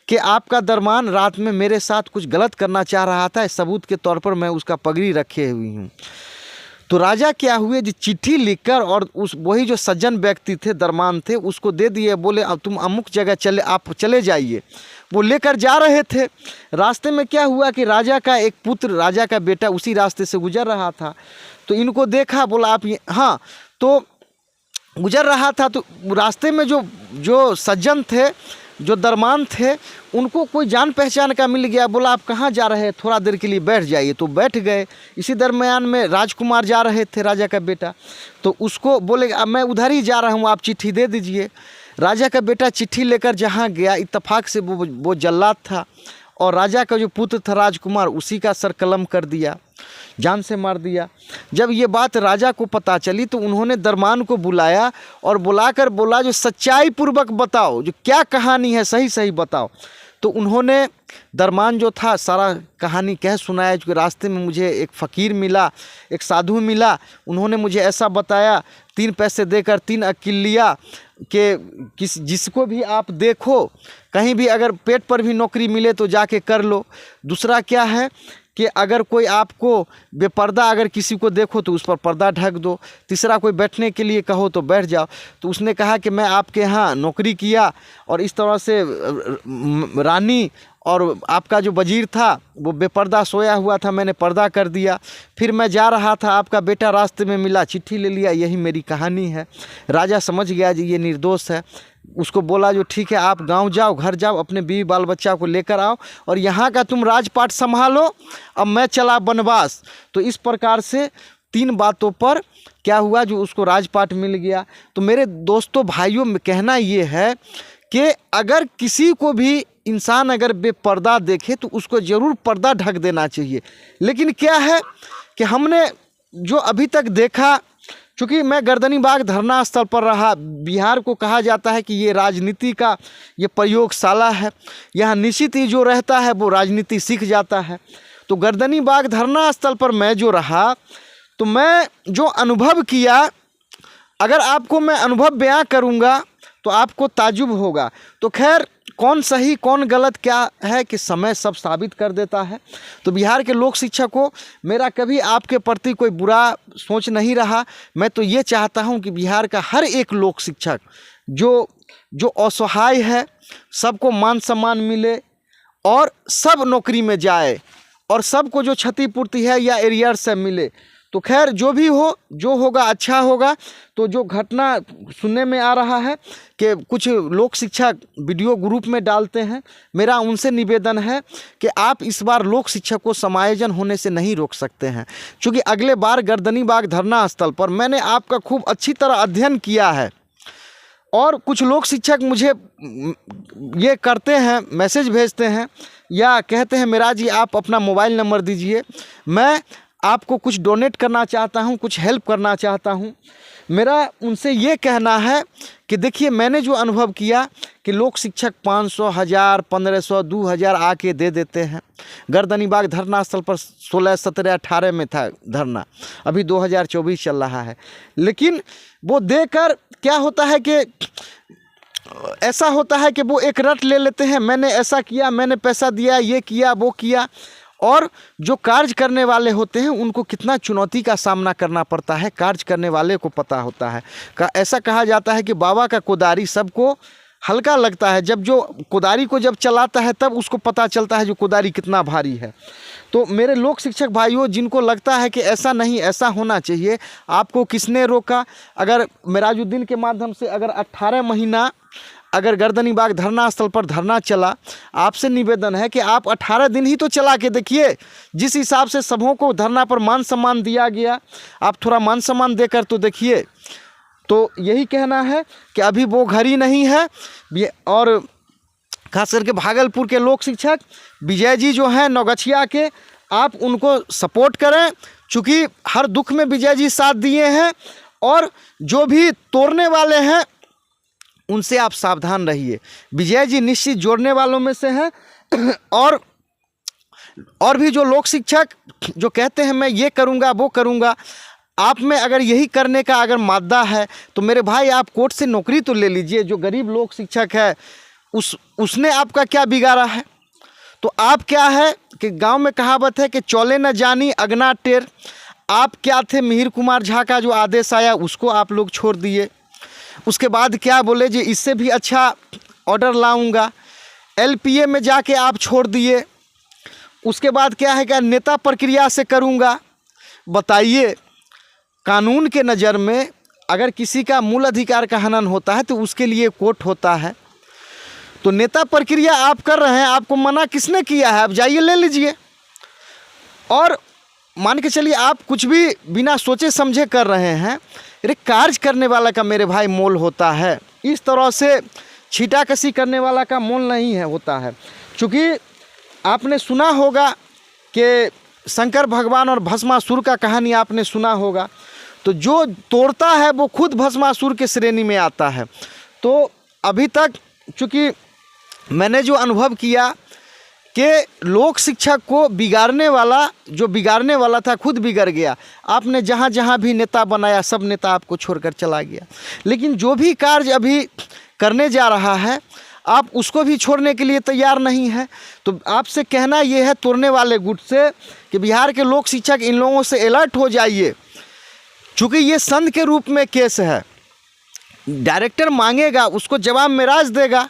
कि आपका दरमान रात में मेरे साथ कुछ गलत करना चाह रहा था, सबूत के तौर पर मैं उसका पगड़ी रखे हुई हूँ। तो राजा क्या हुए, जो चिट्ठी लिखकर और उस वही जो सज्जन व्यक्ति थे, दरमान थे, उसको दे दिए। बोले अब तुम अमुक जगह आप चले जाइए। वो लेकर जा रहे थे। रास्ते में क्या हुआ कि राजा का एक पुत्र, राजा का बेटा उसी रास्ते से गुजर रहा था। तो इनको देखा, बोला आप ये, हाँ, तो गुजर रहा था। तो रास्ते में जो सज्जन थे, जो दरमान थे, उनको कोई जान पहचान का मिल गया। बोला आप कहाँ जा रहे हैं, थोड़ा देर के लिए बैठ जाइए। तो बैठ गए। इसी दरमियान में राजकुमार जा रहे थे, राजा का बेटा। तो उसको बोले अब मैं उधर ही जा रहा हूँ, आप चिट्ठी दे दीजिए। राजा का बेटा चिट्ठी लेकर जहाँ गया, इत्तेफाक से वो जल्लाद था और राजा का जो पुत्र था राजकुमार, उसी का सर कलम कर दिया, जान से मार दिया। जब ये बात राजा को पता चली तो उन्होंने दरमान को बुलाया और बुलाकर बोला जो सच्चाई पूर्वक बताओ, जो क्या कहानी है सही सही बताओ। तो उन्होंने, दरमान जो था, सारा कहानी कह सुनाया कि रास्ते में मुझे एक फ़कीर मिला, एक साधु मिला, उन्होंने मुझे ऐसा बताया, 3 पैसे देकर 3 अकील लिया कि जिसको भी आप देखो, कहीं भी अगर पेट पर भी नौकरी मिले तो जाके कर लो। दूसरा क्या है कि अगर कोई आपको बेपर्दा अगर किसी को देखो तो उस पर पर्दा ढक दो। तीसरा कोई बैठने के लिए कहो तो बैठ जाओ। तो उसने कहा कि मैं आपके यहाँ नौकरी किया और इस तरह से रानी और आपका जो वजीर था वो बेपर्दा सोया हुआ था, मैंने पर्दा कर दिया। फिर मैं जा रहा था, आपका बेटा रास्ते में मिला, चिट्ठी ले लिया, यही मेरी कहानी है। राजा समझ गया जी ये निर्दोष है। उसको बोला जो ठीक है आप गांव जाओ, घर जाओ, अपने बीवी बाल बच्चा को लेकर आओ और यहाँ का तुम राजपाट संभालो, अब मैं चला बनवास। तो इस प्रकार से 3 बातों पर क्या हुआ, जो उसको राजपाट मिल गया। तो मेरे दोस्तों भाइयों में कहना ये है कि अगर किसी को भी इंसान अगर बेपर्दा देखे तो उसको ज़रूर पर्दा ढक देना चाहिए। लेकिन क्या है कि हमने जो अभी तक देखा, चूँकि मैं गर्दनीबाग धरना स्थल पर रहा, बिहार को कहा जाता है कि ये राजनीति का ये प्रयोगशाला है, यहाँ निश्चित ही जो रहता है वो राजनीति सीख जाता है। तो गर्दनीबाग धरना स्थल पर मैं जो रहा तो मैं जो अनुभव किया, अगर आपको मैं अनुभव बयां करूंगा तो आपको ताजुब होगा। तो खैर कौन सही कौन गलत क्या है कि समय सब साबित कर देता है। तो बिहार के लोक शिक्षक को मेरा कभी आपके प्रति कोई बुरा सोच नहीं रहा। मैं तो ये चाहता हूँ कि बिहार का हर एक लोक शिक्षक जो असहाय है, सबको मान सम्मान मिले और सब नौकरी में जाए और सबको जो क्षतिपूर्ति है या एरियर से मिले। तो खैर जो भी हो, जो होगा अच्छा होगा। तो जो घटना सुनने में आ रहा है कि कुछ लोक शिक्षक वीडियो ग्रुप में डालते हैं, मेरा उनसे निवेदन है कि आप इस बार लोक शिक्षक को समायोजन होने से नहीं रोक सकते हैं, क्योंकि अगले बार गर्दनीबाग धरना स्थल पर मैंने आपका खूब अच्छी तरह अध्ययन किया है। और कुछ लोक शिक्षक मुझे ये करते हैं, मैसेज भेजते हैं या कहते हैं मेरा जी आप अपना मोबाइल नंबर दीजिए, मैं आपको कुछ डोनेट करना चाहता हूं, कुछ हेल्प करना चाहता हूं। मेरा उनसे ये कहना है कि देखिए मैंने जो अनुभव किया कि लोक शिक्षक 500, 1000, 1500, 2000 आके दे देते हैं। गर्दनीबाग धरना स्थल पर 16, 17, 18 में था धरना, अभी 2024 चल रहा है। लेकिन वो देकर क्या होता है कि ऐसा होता है कि वो एक रट ले लेते हैं, मैंने ऐसा किया, मैंने पैसा दिया, ये किया, वो किया। और जो कार्य करने वाले होते हैं उनको कितना चुनौती का सामना करना पड़ता है, कार्य करने वाले को पता होता है। ऐसा कहा जाता है कि बाबा का कुदारी सबको हल्का लगता है, जब जो कुदारी को जब चलाता है तब उसको पता चलता है जो कुदारी कितना भारी है। तो मेरे लोक शिक्षक भाइयों, जिनको लगता है कि ऐसा नहीं, ऐसा होना चाहिए, आपको किसने रोका? अगर मिराजुद्दीन के माध्यम से अगर 18 महीना अगर गर्दनीबाग धरना स्थल पर धरना चला, आपसे निवेदन है कि आप 18 दिन ही तो चला के देखिए। जिस हिसाब से सबों को धरना पर मान सम्मान दिया गया, आप थोड़ा मान सम्मान देकर तो देखिए। तो यही कहना है कि अभी वो घड़ी नहीं है। और खास करके भागलपुर के लोक शिक्षक विजय जी जो हैं नौगछिया के, आप उनको सपोर्ट करें, चूँकि हर दुख में विजय जी साथ दिए हैं। और जो भी तोड़ने वाले हैं उनसे आप सावधान रहिए। विजय जी निश्चित जोड़ने वालों में से हैं। और भी जो लोक शिक्षक जो कहते हैं मैं ये करूँगा, वो करूँगा, आप में अगर यही करने का अगर मादा है तो मेरे भाई आप कोर्ट से नौकरी तो ले लीजिए। जो गरीब लोक शिक्षक है उसने आपका क्या बिगाड़ा है? तो आप क्या है कि गांव में कहावत है कि चौले न जानी अगना टेर। आप क्या थे? मिहिर कुमार झा का जो आदेश आया उसको आप लोग छोड़ दिए। उसके बाद क्या बोले जी इससे भी अच्छा ऑर्डर लाऊंगा, LPA में जाके आप छोड़ दिए। उसके बाद क्या है कि नेता प्रक्रिया से करूंगा। बताइए, कानून के नज़र में अगर किसी का मूल अधिकार का हनन होता है तो उसके लिए कोर्ट होता है। तो नेता प्रक्रिया आप कर रहे हैं, आपको मना किसने किया है? आप जाइए ले लीजिए। और मान के चलिए आप कुछ भी बिना सोचे समझे कर रहे हैं, अरे कार्य करने वाला का मेरे भाई मोल होता है। इस तरह से छीटाकसी करने वाला का मोल नहीं है होता है। क्योंकि आपने सुना होगा कि शंकर भगवान और भस्मासुर का कहानी आपने सुना होगा। तो जो तोड़ता है वो खुद भस्मासुर के श्रेणी में आता है। तो अभी तक चूँकि मैंने जो अनुभव किया कि लोक शिक्षक को बिगाड़ने वाला था खुद बिगड़ गया। आपने जहाँ जहाँ भी नेता बनाया सब नेता आपको छोड़कर चला गया। लेकिन जो भी कार्य अभी करने जा रहा है आप उसको भी छोड़ने के लिए तैयार नहीं है। तो आपसे कहना ये है तोड़ने वाले गुट से कि बिहार के लोक शिक्षक इन लोगों से अलर्ट हो जाइए। चूँकि ये संघ के रूप में केस है, डायरेक्टर मांगेगा, उसको जवाब मेराज देगा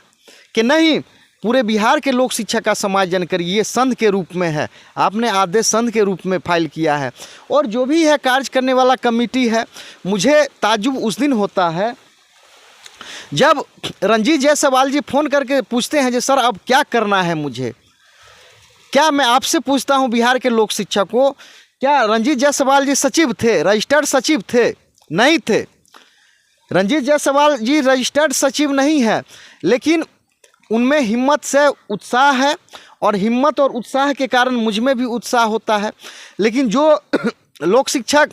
कि नहीं पूरे बिहार के लोक शिक्षा का समायोजन करिए। ये संघ के रूप में है, आपने आदेश संघ के रूप में फाइल किया है। और जो भी है कार्य करने वाला कमेटी है, मुझे ताज्जुब उस दिन होता है जब रंजीत जायसवाल जी फ़ोन करके पूछते हैं जी सर अब क्या करना है मुझे। क्या मैं आपसे पूछता हूँ बिहार के लोक शिक्षा को, क्या रंजीत जायसवाल जी सचिव थे, रजिस्टर्ड सचिव थे? नहीं थे। रंजीत जायसवाल जी रजिस्टर्ड सचिव नहीं है, लेकिन उनमें हिम्मत से उत्साह है और हिम्मत और उत्साह के कारण मुझ में भी उत्साह होता है। लेकिन जो लोक शिक्षक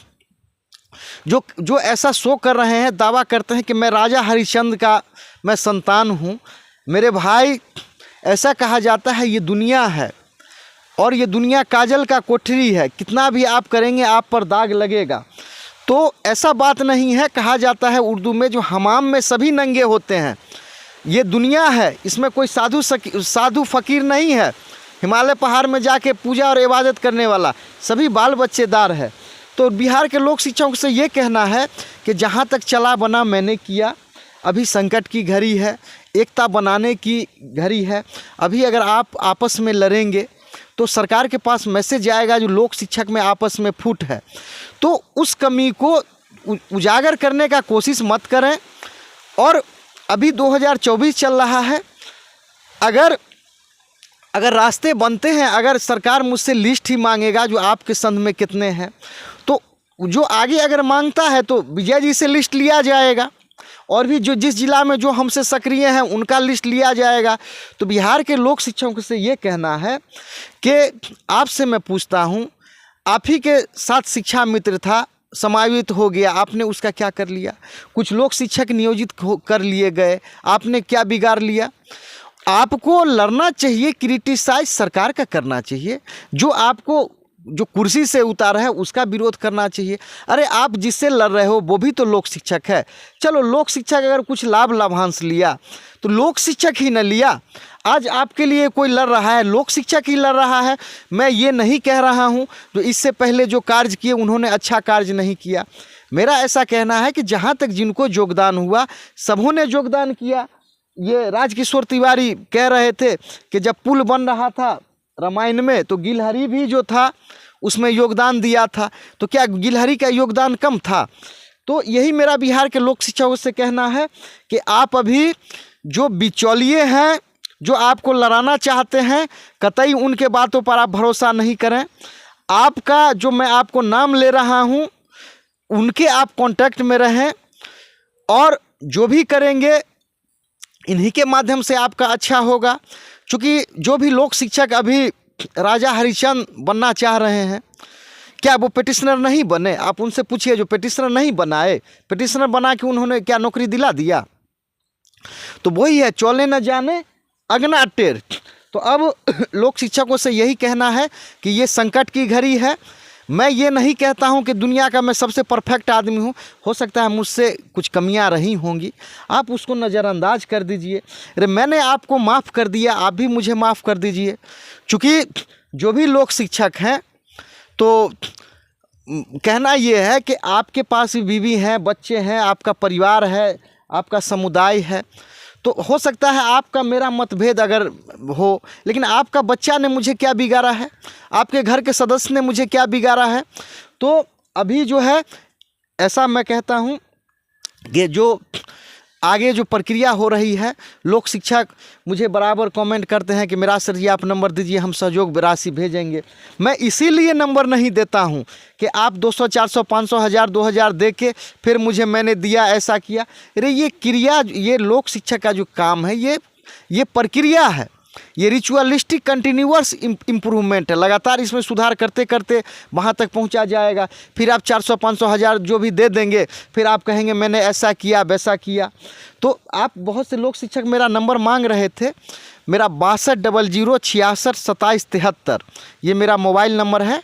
जो ऐसा शो कर रहे हैं, दावा करते हैं कि मैं राजा हरिश्चंद्र का मैं संतान हूँ, मेरे भाई ऐसा कहा जाता है ये दुनिया है और ये दुनिया काजल का कोठरी है, कितना भी आप करेंगे आप पर दाग लगेगा। तो ऐसा बात नहीं है। कहा जाता है उर्दू में जो हमाम में सभी नंगे होते हैं, ये दुनिया है, इसमें कोई साधु फकीर नहीं है। हिमालय पहाड़ में जाके पूजा और इबादत करने वाला सभी बाल बच्चेदार है। तो बिहार के लोक शिक्षकों से ये कहना है कि जहाँ तक चला बना मैंने किया, अभी संकट की घड़ी है, एकता बनाने की घड़ी है। अभी अगर आप आपस में लड़ेंगे तो सरकार के पास मैसेज आएगा जो लोक शिक्षक में आपस में फूट है। तो उस कमी को उजागर करने का कोशिश मत करें। और अभी 2024 चल रहा है, अगर रास्ते बनते हैं, अगर सरकार मुझसे लिस्ट ही मांगेगा जो आपके संघ में कितने हैं, तो जो आगे अगर मांगता है तो विजय जी से लिस्ट लिया जाएगा, और भी जो जिस जिला में जो हमसे सक्रिय हैं उनका लिस्ट लिया जाएगा। तो बिहार के लोक शिक्षकों से ये कहना है कि आपसे मैं पूछता हूँ, आप ही के साथ शिक्षा मित्र था, समावित हो गया, आपने उसका क्या कर लिया? कुछ लोक शिक्षक नियोजित कर लिए गए, आपने क्या बिगाड़ लिया? आपको लड़ना चाहिए, क्रिटिसाइज सरकार का करना चाहिए, जो आपको जो कुर्सी से उतारा है उसका विरोध करना चाहिए। अरे आप जिससे लड़ रहे हो वो भी तो लोक शिक्षक है। चलो लोक शिक्षक अगर कुछ लाभांश लिया तो लोक शिक्षक ही न लिया। आज आपके लिए कोई लड़ रहा है, लोक शिक्षक ही लड़ रहा है। मैं ये नहीं कह रहा हूँ जो इससे पहले जो कार्य किए उन्होंने अच्छा कार्य नहीं किया। मेरा ऐसा कहना है कि जहाँ तक जिनको योगदान हुआ सबों ने योगदान किया। ये राजकिशोर तिवारी कह रहे थे कि जब पुल बन रहा था रामायण में तो गिलहरी भी जो था उसमें योगदान दिया था, तो क्या गिलहरी का योगदान कम था? तो यही मेरा बिहार के लोक शिक्षकों से कहना है कि आप अभी जो बिचौलिए हैं, जो आपको लड़ाना चाहते हैं, कतई उनके बातों पर आप भरोसा नहीं करें। आपका जो मैं आपको नाम ले रहा हूँ उनके आप कांटेक्ट में रहें, और जो भी करेंगे इन्हीं के माध्यम से आपका अच्छा होगा। क्योंकि जो भी लोक शिक्षक अभी राजा हरिश्चंद्र बनना चाह रहे हैं, क्या वो पिटिशनर नहीं बने? आप उनसे पूछिए, जो पिटिशनर नहीं बनाए, पिटिशनर बना के उन्होंने क्या नौकरी दिला दिया? तो वही है, चौले न जाने अगना टेढ़। तो अब लोक शिक्षकों से यही कहना है कि ये संकट की घड़ी है। मैं ये नहीं कहता हूँ कि दुनिया का मैं सबसे परफेक्ट आदमी हूँ, हो सकता है मुझसे कुछ कमियाँ रही होंगी, आप उसको नज़रअंदाज कर दीजिए। अरे मैंने आपको माफ़ कर दिया, आप भी मुझे माफ़ कर दीजिए। क्योंकि जो भी लोक शिक्षक हैं, तो कहना ये है कि आपके पास भी बीवी हैं, बच्चे हैं, आपका परिवार है, आपका समुदाय है। तो हो सकता है आपका मेरा मतभेद अगर हो, लेकिन आपका बच्चा ने मुझे क्या बिगाड़ा है, आपके घर के सदस्य ने मुझे क्या बिगाड़ा है? तो अभी जो है ऐसा मैं कहता हूँ कि जो आगे जो प्रक्रिया हो रही है, लोक शिक्षक मुझे बराबर कमेंट करते हैं कि मेरा सर जी आप नंबर दीजिए, हम सहयोग राशि भेजेंगे। मैं इसीलिए नंबर नहीं देता हूं कि आप 200, 400, 500, 1000, 2000 दे के फिर मुझे मैंने दिया, ऐसा किया। अरे ये क्रिया, ये लोक शिक्षक का जो काम है, ये प्रक्रिया है, ये रिचुअलिस्टिक कंटिन्यूअस इम्प्रूवमेंट है। लगातार इसमें सुधार करते करते वहाँ तक पहुँचा जाएगा। फिर आप 400, 500, 1000 जो भी दे देंगे, फिर आप कहेंगे मैंने ऐसा किया, वैसा किया। तो आप बहुत से लोक शिक्षक मेरा नंबर मांग रहे थे, मेरा 6200 66 27 73 ये मेरा मोबाइल नंबर है।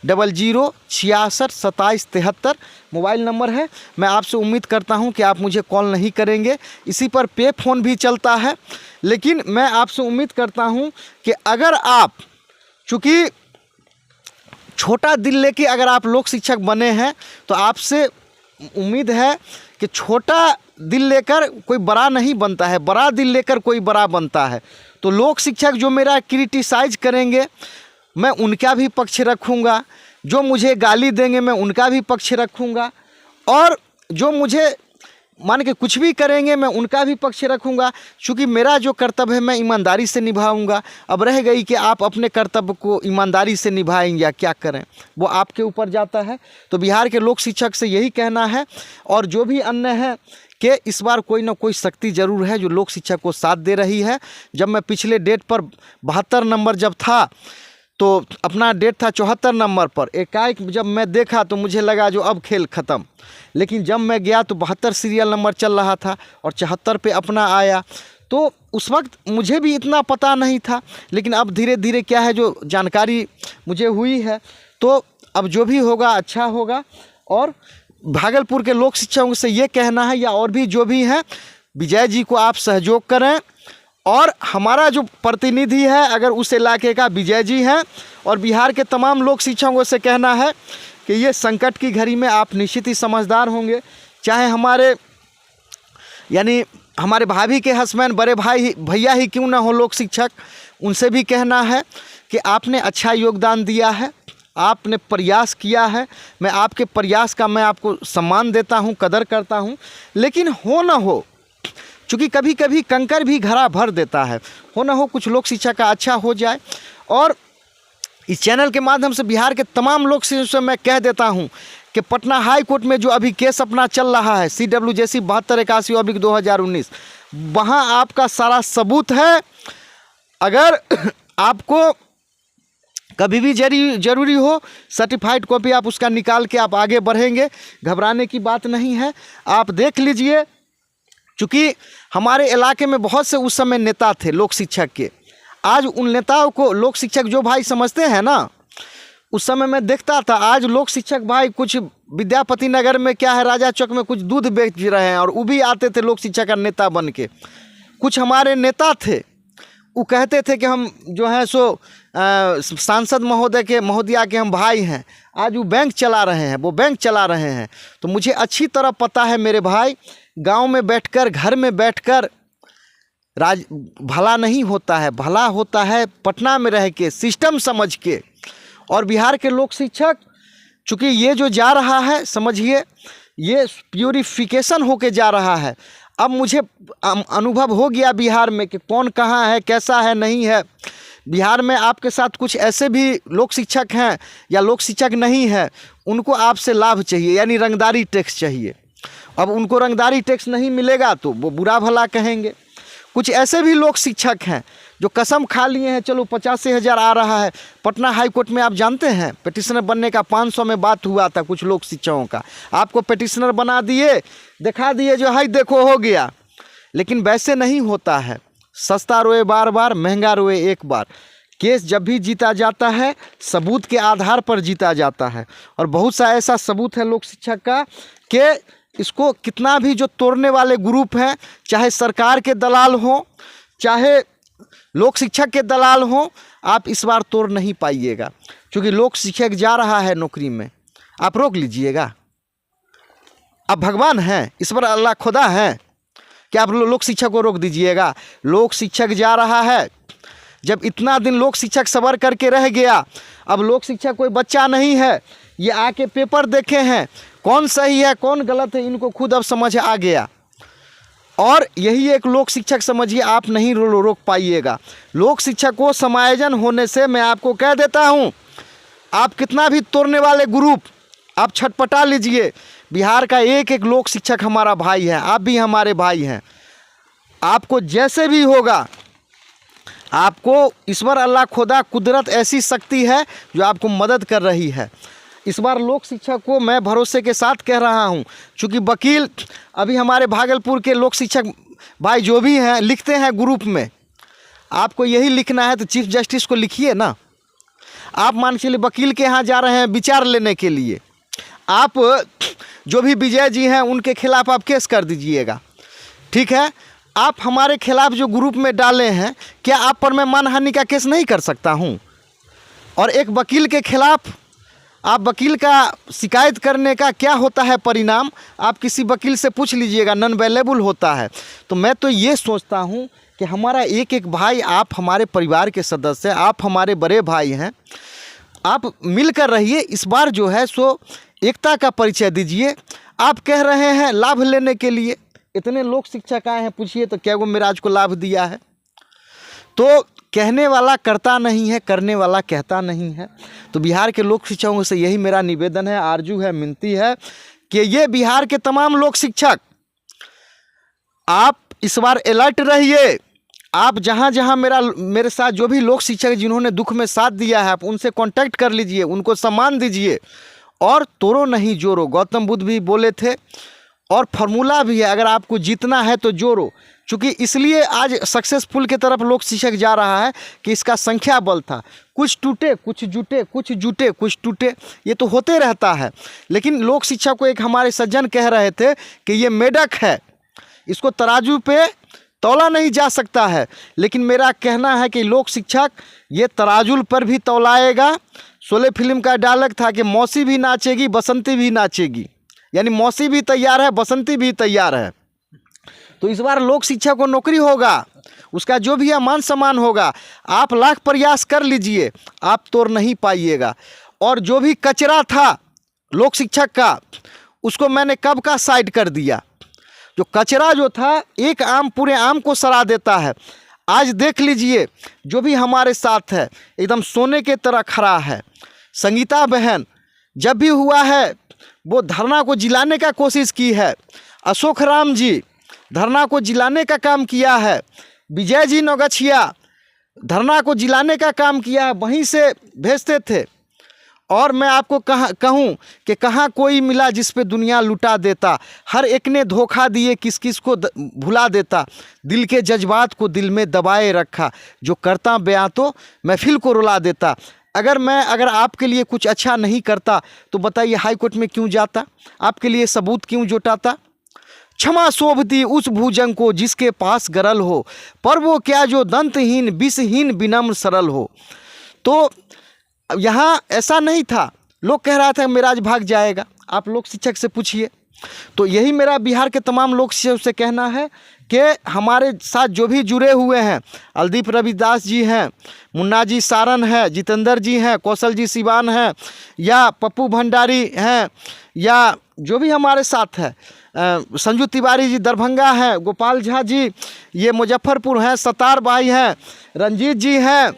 6200 66 27 73 मोबाइल नंबर है। मैं आपसे उम्मीद करता हूं कि आप मुझे कॉल नहीं करेंगे, इसी पर पे फ़ोन भी चलता है। लेकिन मैं आपसे उम्मीद करता हूं कि अगर आप, चूँकि छोटा दिल लेके अगर आप लोक शिक्षक बने हैं, तो आपसे उम्मीद है कि छोटा दिल लेकर कोई बड़ा नहीं बनता है, बड़ा दिल लेकर कोई बड़ा बनता है। तो लोक शिक्षक जो मेरा क्रिटिसाइज करेंगे, मैं उनका भी पक्ष रखूँगा, जो मुझे गाली देंगे मैं उनका भी पक्ष रखूँगा, और जो मुझे मान के कुछ भी करेंगे मैं उनका भी पक्ष रखूँगा। क्योंकि मेरा जो कर्तव्य है मैं ईमानदारी से निभाऊँगा। अब रह गई कि आप अपने कर्तव्य को ईमानदारी से निभाएं या क्या करें, वो आपके ऊपर जाता है। तो बिहार के लोक शिक्षक से यही कहना है, और जो भी अन्य है कि इस बार कोई ना कोई शक्ति ज़रूर है जो लोक शिक्षक को साथ दे रही है। जब मैं पिछले डेट पर 72 नंबर जब था, तो अपना डेट था 74 नंबर पर, एकाएक जब मैं देखा तो मुझे लगा जो अब खेल ख़त्म। लेकिन जब मैं गया तो 72 सीरियल नंबर चल रहा था और 74 पे अपना आया। तो उस वक्त मुझे भी इतना पता नहीं था, लेकिन अब धीरे धीरे क्या है जो जानकारी मुझे हुई है, तो अब जो भी होगा अच्छा होगा। और भागलपुर के लोक शिक्षकों से ये कहना है, या और भी जो भी हैं, विजय जी को आप सहयोग करें। और हमारा जो प्रतिनिधि है अगर उस इलाके का विजय जी हैं, और बिहार के तमाम लोक शिक्षकों से कहना है कि ये संकट की घड़ी में आप निश्चित ही समझदार होंगे। चाहे हमारे यानी हमारे भाभी के हस्बैंड, बड़े भाई भैया ही क्यों ना हो लोक शिक्षक, उनसे भी कहना है कि आपने अच्छा योगदान दिया है, आपने प्रयास किया है। मैं आपके प्रयास का मैं आपको सम्मान देता हूं, कदर करता हूं। लेकिन हो ना हो, चूँकि कभी कभी कंकर भी घड़ा भर देता है, हो ना हो कुछ लोक शिक्षा का अच्छा हो जाए। और इस चैनल के माध्यम से बिहार के तमाम लोक शिक्षकों से मैं कह देता हूं कि पटना हाई कोर्ट में जो अभी केस अपना चल रहा है CWJC 7281/2019, वहाँ आपका सारा सबूत है। अगर आपको कभी भी जरूरी हो सर्टिफाइड कॉपी आप उसका निकाल के आप आगे बढ़ेंगे, घबराने की बात नहीं है। आप देख लीजिए, चूँकि हमारे इलाके में बहुत से उस समय नेता थे लोक शिक्षक के। आज उन नेताओं को लोक शिक्षक जो भाई समझते हैं ना, उस समय मैं देखता था, आज लोक शिक्षक भाई कुछ विद्यापति नगर में क्या है, राजा चौक में कुछ दूध बेच रहे हैं, और वो भी आते थे लोक शिक्षक का नेता बन के। कुछ हमारे नेता थे, वो कहते थे कि हम जो है सो सांसद महोदया के हम भाई हैं। आज वो बैंक चला रहे हैं, वो बैंक चला रहे हैं। तो मुझे अच्छी तरह पता है मेरे भाई, गांव में बैठकर, घर में बैठकर भला नहीं होता है, भला होता है पटना में रह के, सिस्टम समझ के। और बिहार के लोक शिक्षक, चूँकि ये जो जा रहा है, समझिए ये प्यूरिफिकेशन होके जा रहा है। अब मुझे अनुभव हो गया बिहार में कि कौन कहाँ है, कैसा है, नहीं है। बिहार में आपके साथ कुछ ऐसे भी लोक शिक्षक हैं या लोक शिक्षक नहीं है, उनको आपसे लाभ चाहिए, यानी रंगदारी टैक्स चाहिए। अब उनको रंगदारी टैक्स नहीं मिलेगा तो वो बुरा भला कहेंगे। कुछ ऐसे भी लोक शिक्षक हैं जो कसम खा लिए हैं, चलो 85,000 आ रहा है। पटना हाई कोर्ट में आप जानते हैं पिटिशनर बनने का 500 में बात हुआ था कुछ लोक शिक्षकों का, आपको पिटिशनर बना दिए, दिखा दिए जो है देखो हो गया। लेकिन वैसे नहीं होता है, सस्ता रोए बार बार, महंगा रोए एक बार। केस जब भी जीता जाता है सबूत के आधार पर जीता जाता है। और बहुत सा ऐसा सबूत है लोक शिक्षक का कि इसको कितना भी जो तोड़ने वाले ग्रुप हैं, चाहे सरकार के दलाल हों, चाहे लोक शिक्षक के दलाल हों, आप इस बार तोड़ नहीं पाइएगा। क्योंकि लोक शिक्षक जा रहा है नौकरी में, आप रोक लीजिएगा? आप भगवान हैं, इस बार अल्लाह खुदा है कि आप लोक शिक्षक को रोक दीजिएगा? लोक शिक्षक जा रहा है। जब इतना दिन लोक शिक्षक सबर करके रह गया, अब लोक शिक्षक कोई बच्चा नहीं है, ये आके पेपर देखे हैं, कौन सही है कौन गलत है इनको खुद अब समझ आ गया। और यही एक लोक शिक्षक समझिए आप नहीं रोक पाइएगा। लोक शिक्षक को समायोजन होने से मैं आपको कह देता हूँ, आप कितना भी तोड़ने वाले ग्रुप आप छटपटा लीजिए, बिहार का एक एक लोक शिक्षक हमारा भाई है, आप भी हमारे भाई हैं। आपको जैसे भी होगा, आपको ईश्वर अल्लाह खुदा कुदरत ऐसी शक्ति है जो आपको मदद कर रही है। इस बार लोक शिक्षक को मैं भरोसे के साथ कह रहा हूं, चूँकि वकील अभी हमारे भागलपुर के लोक शिक्षक भाई जो भी हैं लिखते हैं ग्रुप में, आपको यही लिखना है तो चीफ जस्टिस को लिखिए ना। आप मान के चलिए वकील के यहाँ जा रहे हैं विचार लेने के लिए, आप जो भी विजय जी हैं उनके खिलाफ आप केस कर दीजिएगा, ठीक है। आप हमारे खिलाफ जो ग्रुप में डाले हैं, क्या आप पर मैं मानहानि का केस नहीं कर सकता हूं? और एक वकील के खिलाफ आप वकील का शिकायत करने का क्या होता है परिणाम, आप किसी वकील से पूछ लीजिएगा, नॉन अवेलेबल होता है। तो मैं तो ये सोचता हूं कि हमारा एक एक भाई, आप हमारे परिवार के सदस्य, आप हमारे बड़े भाई हैं, आप मिलकर रहिए। इस बार जो है सो एकता का परिचय दीजिए। आप कह रहे हैं लाभ लेने के लिए, इतने लोक शिक्षक आए हैं, पूछिए तो क्या वो मेराज को लाभ दिया है? तो कहने वाला करता नहीं है, करने वाला कहता नहीं है। तो बिहार के लोक शिक्षकों से यही मेरा निवेदन है, आरजू है, मिनती है कि ये बिहार के तमाम लोक शिक्षक, आप इस बार अलर्ट रहिए। आप जहाँ जहाँ मेरे साथ जो भी लोक शिक्षक जिन्होंने दुख में साथ दिया है, आप उनसे कांटेक्ट कर लीजिए, उनको सम्मान दीजिए। और तोड़ो नहीं जोड़ो, गौतम बुद्ध भी बोले थे, और फार्मूला भी है, अगर आपको जीतना है तो जोड़ो। चूँकि इसलिए आज सक्सेसफुल की तरफ लोक शिक्षक जा रहा है कि इसका संख्या बल था, कुछ टूटे कुछ जुटे, कुछ जुटे कुछ टूटे, ये तो होते रहता है। लेकिन लोक शिक्षक को एक हमारे सज्जन कह रहे थे कि ये मेढक है, इसको तराजू पे तौला नहीं जा सकता है, लेकिन मेरा कहना है कि लोक शिक्षक ये तराजू पर भी तौलाएगा। शोले फिल्म का डायलॉग था कि मौसी भी नाचेगी बसंती भी नाचेगी, यानी मौसी भी तैयार है बसंती भी तैयार है। तो इस बार लोक शिक्षक को नौकरी होगा, उसका जो भी मान सम्मान होगा, आप लाख प्रयास कर लीजिए, आप तोड़ नहीं पाइएगा। और जो भी कचरा था लोक शिक्षक का, उसको मैंने कब का साइड कर दिया। जो कचरा जो था, एक आम पूरे आम को सड़ा देता है। आज देख लीजिए जो भी हमारे साथ है एकदम सोने के तरह खड़ा है। संगीता बहन जब भी हुआ है वो धरना को जिलाने का कोशिश की है। अशोक राम जी धरना को जिलाने का काम किया है। विजय जी नौगछिया धरना को जिलाने का काम किया है, वहीं से भेजते थे। और मैं आपको कहूँ कि कहाँ कोई मिला जिस पे दुनिया लुटा देता, हर एक ने धोखा दिए किस किस को भुला देता, दिल के जज्बात को दिल में दबाए रखा, जो करता बयां तो महफिल को रुला देता। अगर आपके लिए कुछ अच्छा नहीं करता तो बताइए हाई कोर्ट में क्यों जाता, आपके लिए सबूत क्यों जुटाता। क्षमा शोभती उस भुजंग को जिसके पास गरल हो, पर वो क्या जो दंतहीन विषहीन विनम्र सरल हो। तो यहाँ ऐसा नहीं था, लोग कह रहा था मेराज भाग जाएगा, आप लोक शिक्षक से पूछिए। तो यही मेरा बिहार के तमाम लोक शिक्षक से कहना है कि हमारे साथ जो भी जुड़े हुए हैं, अलदीप रविदास जी हैं, मुन्ना जी सारन है, जितेंद्र जी हैं, कौशल जी सिवान हैं, या पप्पू भंडारी हैं, या जो भी हमारे साथ है, संजू तिवारी जी दरभंगा हैं, गोपाल झा जी ये मुजफ्फरपुर हैं, सतार भाई हैं, रंजीत जी हैं,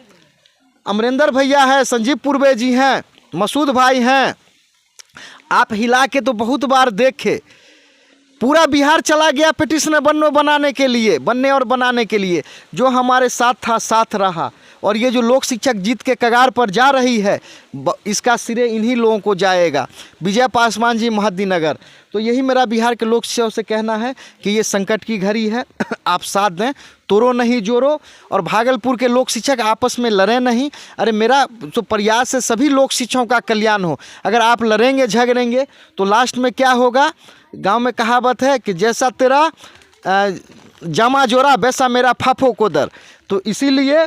अमरेंद्र भैया है, संजीव पूर्वे जी हैं, मसूद भाई हैं। आप हिला के तो बहुत बार देखे, पूरा बिहार चला गया पिटिशनर बनने और बनाने के लिए। जो हमारे साथ था साथ रहा। और ये जो लोक शिक्षक जीत के कगार पर जा रही है, इसका श्रेय इन्हीं लोगों को जाएगा। विजय पासवान जी महद्दीनगर। तो यही मेरा बिहार के लोक शिक्षक से कहना है कि ये संकट की घड़ी है, आप साथ दें, तोड़ो नहीं जोड़ो। और भागलपुर के लोक शिक्षक आपस में लड़ें नहीं। अरे मेरा तो प्रयास है सभी लोक शिक्षकों का कल्याण हो। अगर आप लड़ेंगे झगड़ेंगे तो लास्ट में क्या होगा, गांव में कहावत है कि जैसा तेरा जामा जोरा वैसा मेरा फाफो को दर। तो इसीलिए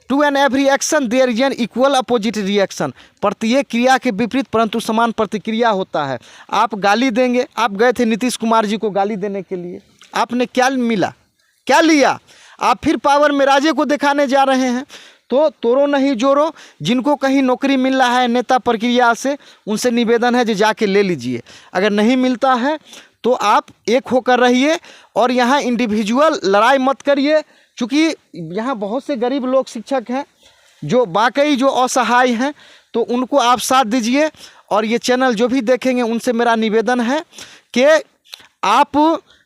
to an every action there is an equal opposite reaction. प्रत्येक क्रिया के विपरीत परंतु समान प्रतिक्रिया होता है। आप गाली देंगे, आप गए थे नीतीश कुमार जी को गाली देने के लिए, आपने क्या मिला, क्या लिया? आप फिर पावर में राजे को दिखाने जा रहे हैं। तो तोड़ो नहीं जोड़ो। जिनको कहीं नौकरी मिल रहा है नेता प्रक्रिया से, उनसे निवेदन है जो जाके ले लीजिए। अगर नहीं मिलता है तो आप एक होकर रहिए और यहाँ इंडिविजुअल लड़ाई मत करिए, क्योंकि यहाँ बहुत से गरीब लोग शिक्षक हैं जो वाकई जो असहाय हैं, तो उनको आप साथ दीजिए। और ये चैनल जो भी देखेंगे उनसे मेरा निवेदन है कि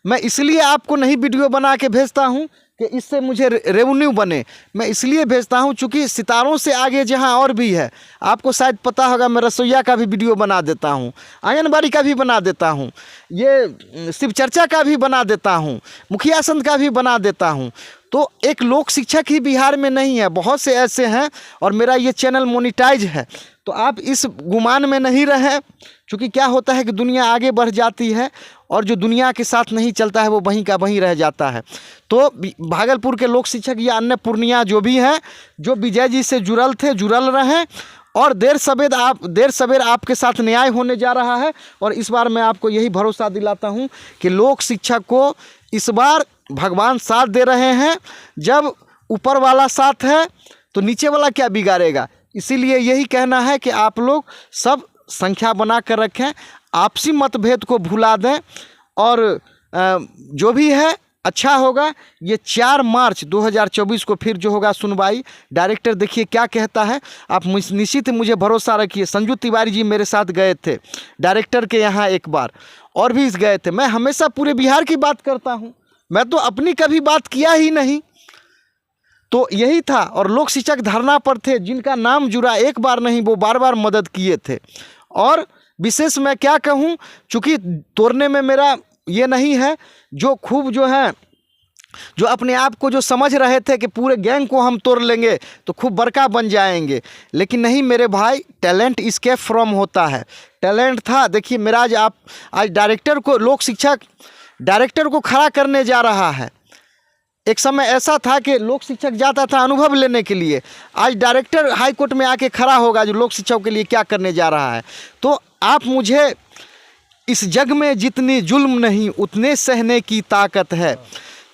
मैं इसलिए आपको नहीं वीडियो बना के भेजता हूँ कि इससे मुझे रेवेन्यू बने, मैं इसलिए भेजता हूँ चूँकि सितारों से आगे जहाँ और भी है। आपको शायद पता होगा मैं रसोईया का भी वीडियो बना देता हूँ, आंगनबाड़ी का भी बना देता हूँ, ये शिव चर्चा का भी बना देता हूँ, मुखिया संत का भी बना देता हूँ। तो एक लोक शिक्षक ही बिहार में नहीं है, बहुत से ऐसे हैं। और मेरा ये चैनल मोनिटाइज है, तो आप इस गुमान में नहीं रहें, क्योंकि क्या होता है कि दुनिया आगे बढ़ जाती है और जो दुनिया के साथ नहीं चलता है वो वहीं का वहीं रह जाता है। तो भागलपुर के लोक शिक्षक या अन्य पूर्णिया जो भी हैं, जो विजय जी से जुड़ल थे, जुड़ल रहें। और देर सवेर आपके साथ न्याय होने जा रहा है। और इस बार मैं आपको यही भरोसा दिलाता हूँ कि लोक शिक्षक को इस बार भगवान साथ दे रहे हैं। जब ऊपर वाला साथ है तो नीचे वाला क्या बिगाड़ेगा। इसीलिए यही कहना है कि आप लोग सब संख्या बना कर रखें, आपसी मतभेद को भुला दें और जो भी है अच्छा होगा। ये 4 मार्च 2024 को फिर जो होगा सुनवाई, डायरेक्टर देखिए क्या कहता है। आप निश्चित मुझे भरोसा रखिए। संजू तिवारी जी मेरे साथ गए थे डायरेक्टर के यहाँ एक बार, और भी गए थे। मैं हमेशा पूरे बिहार की बात करता हूँ, मैं तो अपनी कभी बात किया ही नहीं। तो यही था। और लोक शिक्षक धरना पर थे, जिनका नाम जुड़ा, एक बार नहीं वो बार बार मदद किए थे। और विशेष मैं क्या कहूँ, चूँकि तोड़ने में मेरा ये नहीं है, जो खूब जो है, जो अपने आप को जो समझ रहे थे कि पूरे गैंग को हम तोड़ लेंगे तो खूब बड़का बन जाएंगे, लेकिन नहीं मेरे भाई, टैलेंट एस्केप फ्रॉम होता है। टैलेंट था। देखिए मेरा आज डायरेक्टर को लोक शिक्षक डायरेक्टर को खड़ा करने जा रहा है। एक समय ऐसा था कि लोक शिक्षक जाता था अनुभव लेने के लिए, आज डायरेक्टर हाई कोर्ट में आके खड़ा होगा जो लोक शिक्षक के लिए क्या करने जा रहा है। तो आप मुझे इस जग में जितनी जुल्म नहीं उतने सहने की ताकत है,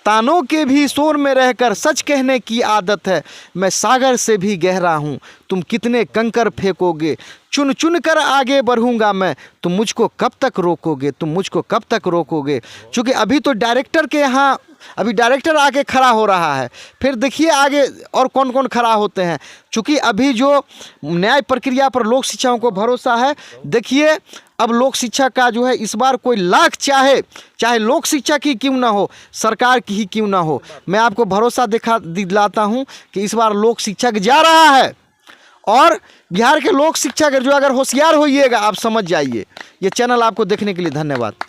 तानों के भी शोर में रहकर सच कहने की आदत है। मैं सागर से भी गहरा हूँ, तुम कितने कंकर फेंकोगे, चुन चुन कर आगे बढ़ूंगा मैं, तुम मुझको कब तक रोकोगे, तुम मुझको कब तक रोकोगे। चूँकि अभी तो डायरेक्टर के यहाँ अभी डायरेक्टर आके खड़ा हो रहा है, फिर देखिए आगे और कौन कौन खड़ा होते हैं। चूँकि अभी जो न्याय प्रक्रिया पर लोक शिक्षकों को भरोसा है, देखिए अब लोक शिक्षा का जो है इस बार कोई लाख चाहे लोक शिक्षा की क्यों ना हो, सरकार की ही क्यों ना हो, मैं आपको भरोसा दिलाता हूँ कि इस बार लोक शिक्षक जा रहा है। और बिहार के लोक शिक्षक जो अगर होशियार होइएगा आप समझ जाइए। ये चैनल आपको देखने के लिए धन्यवाद।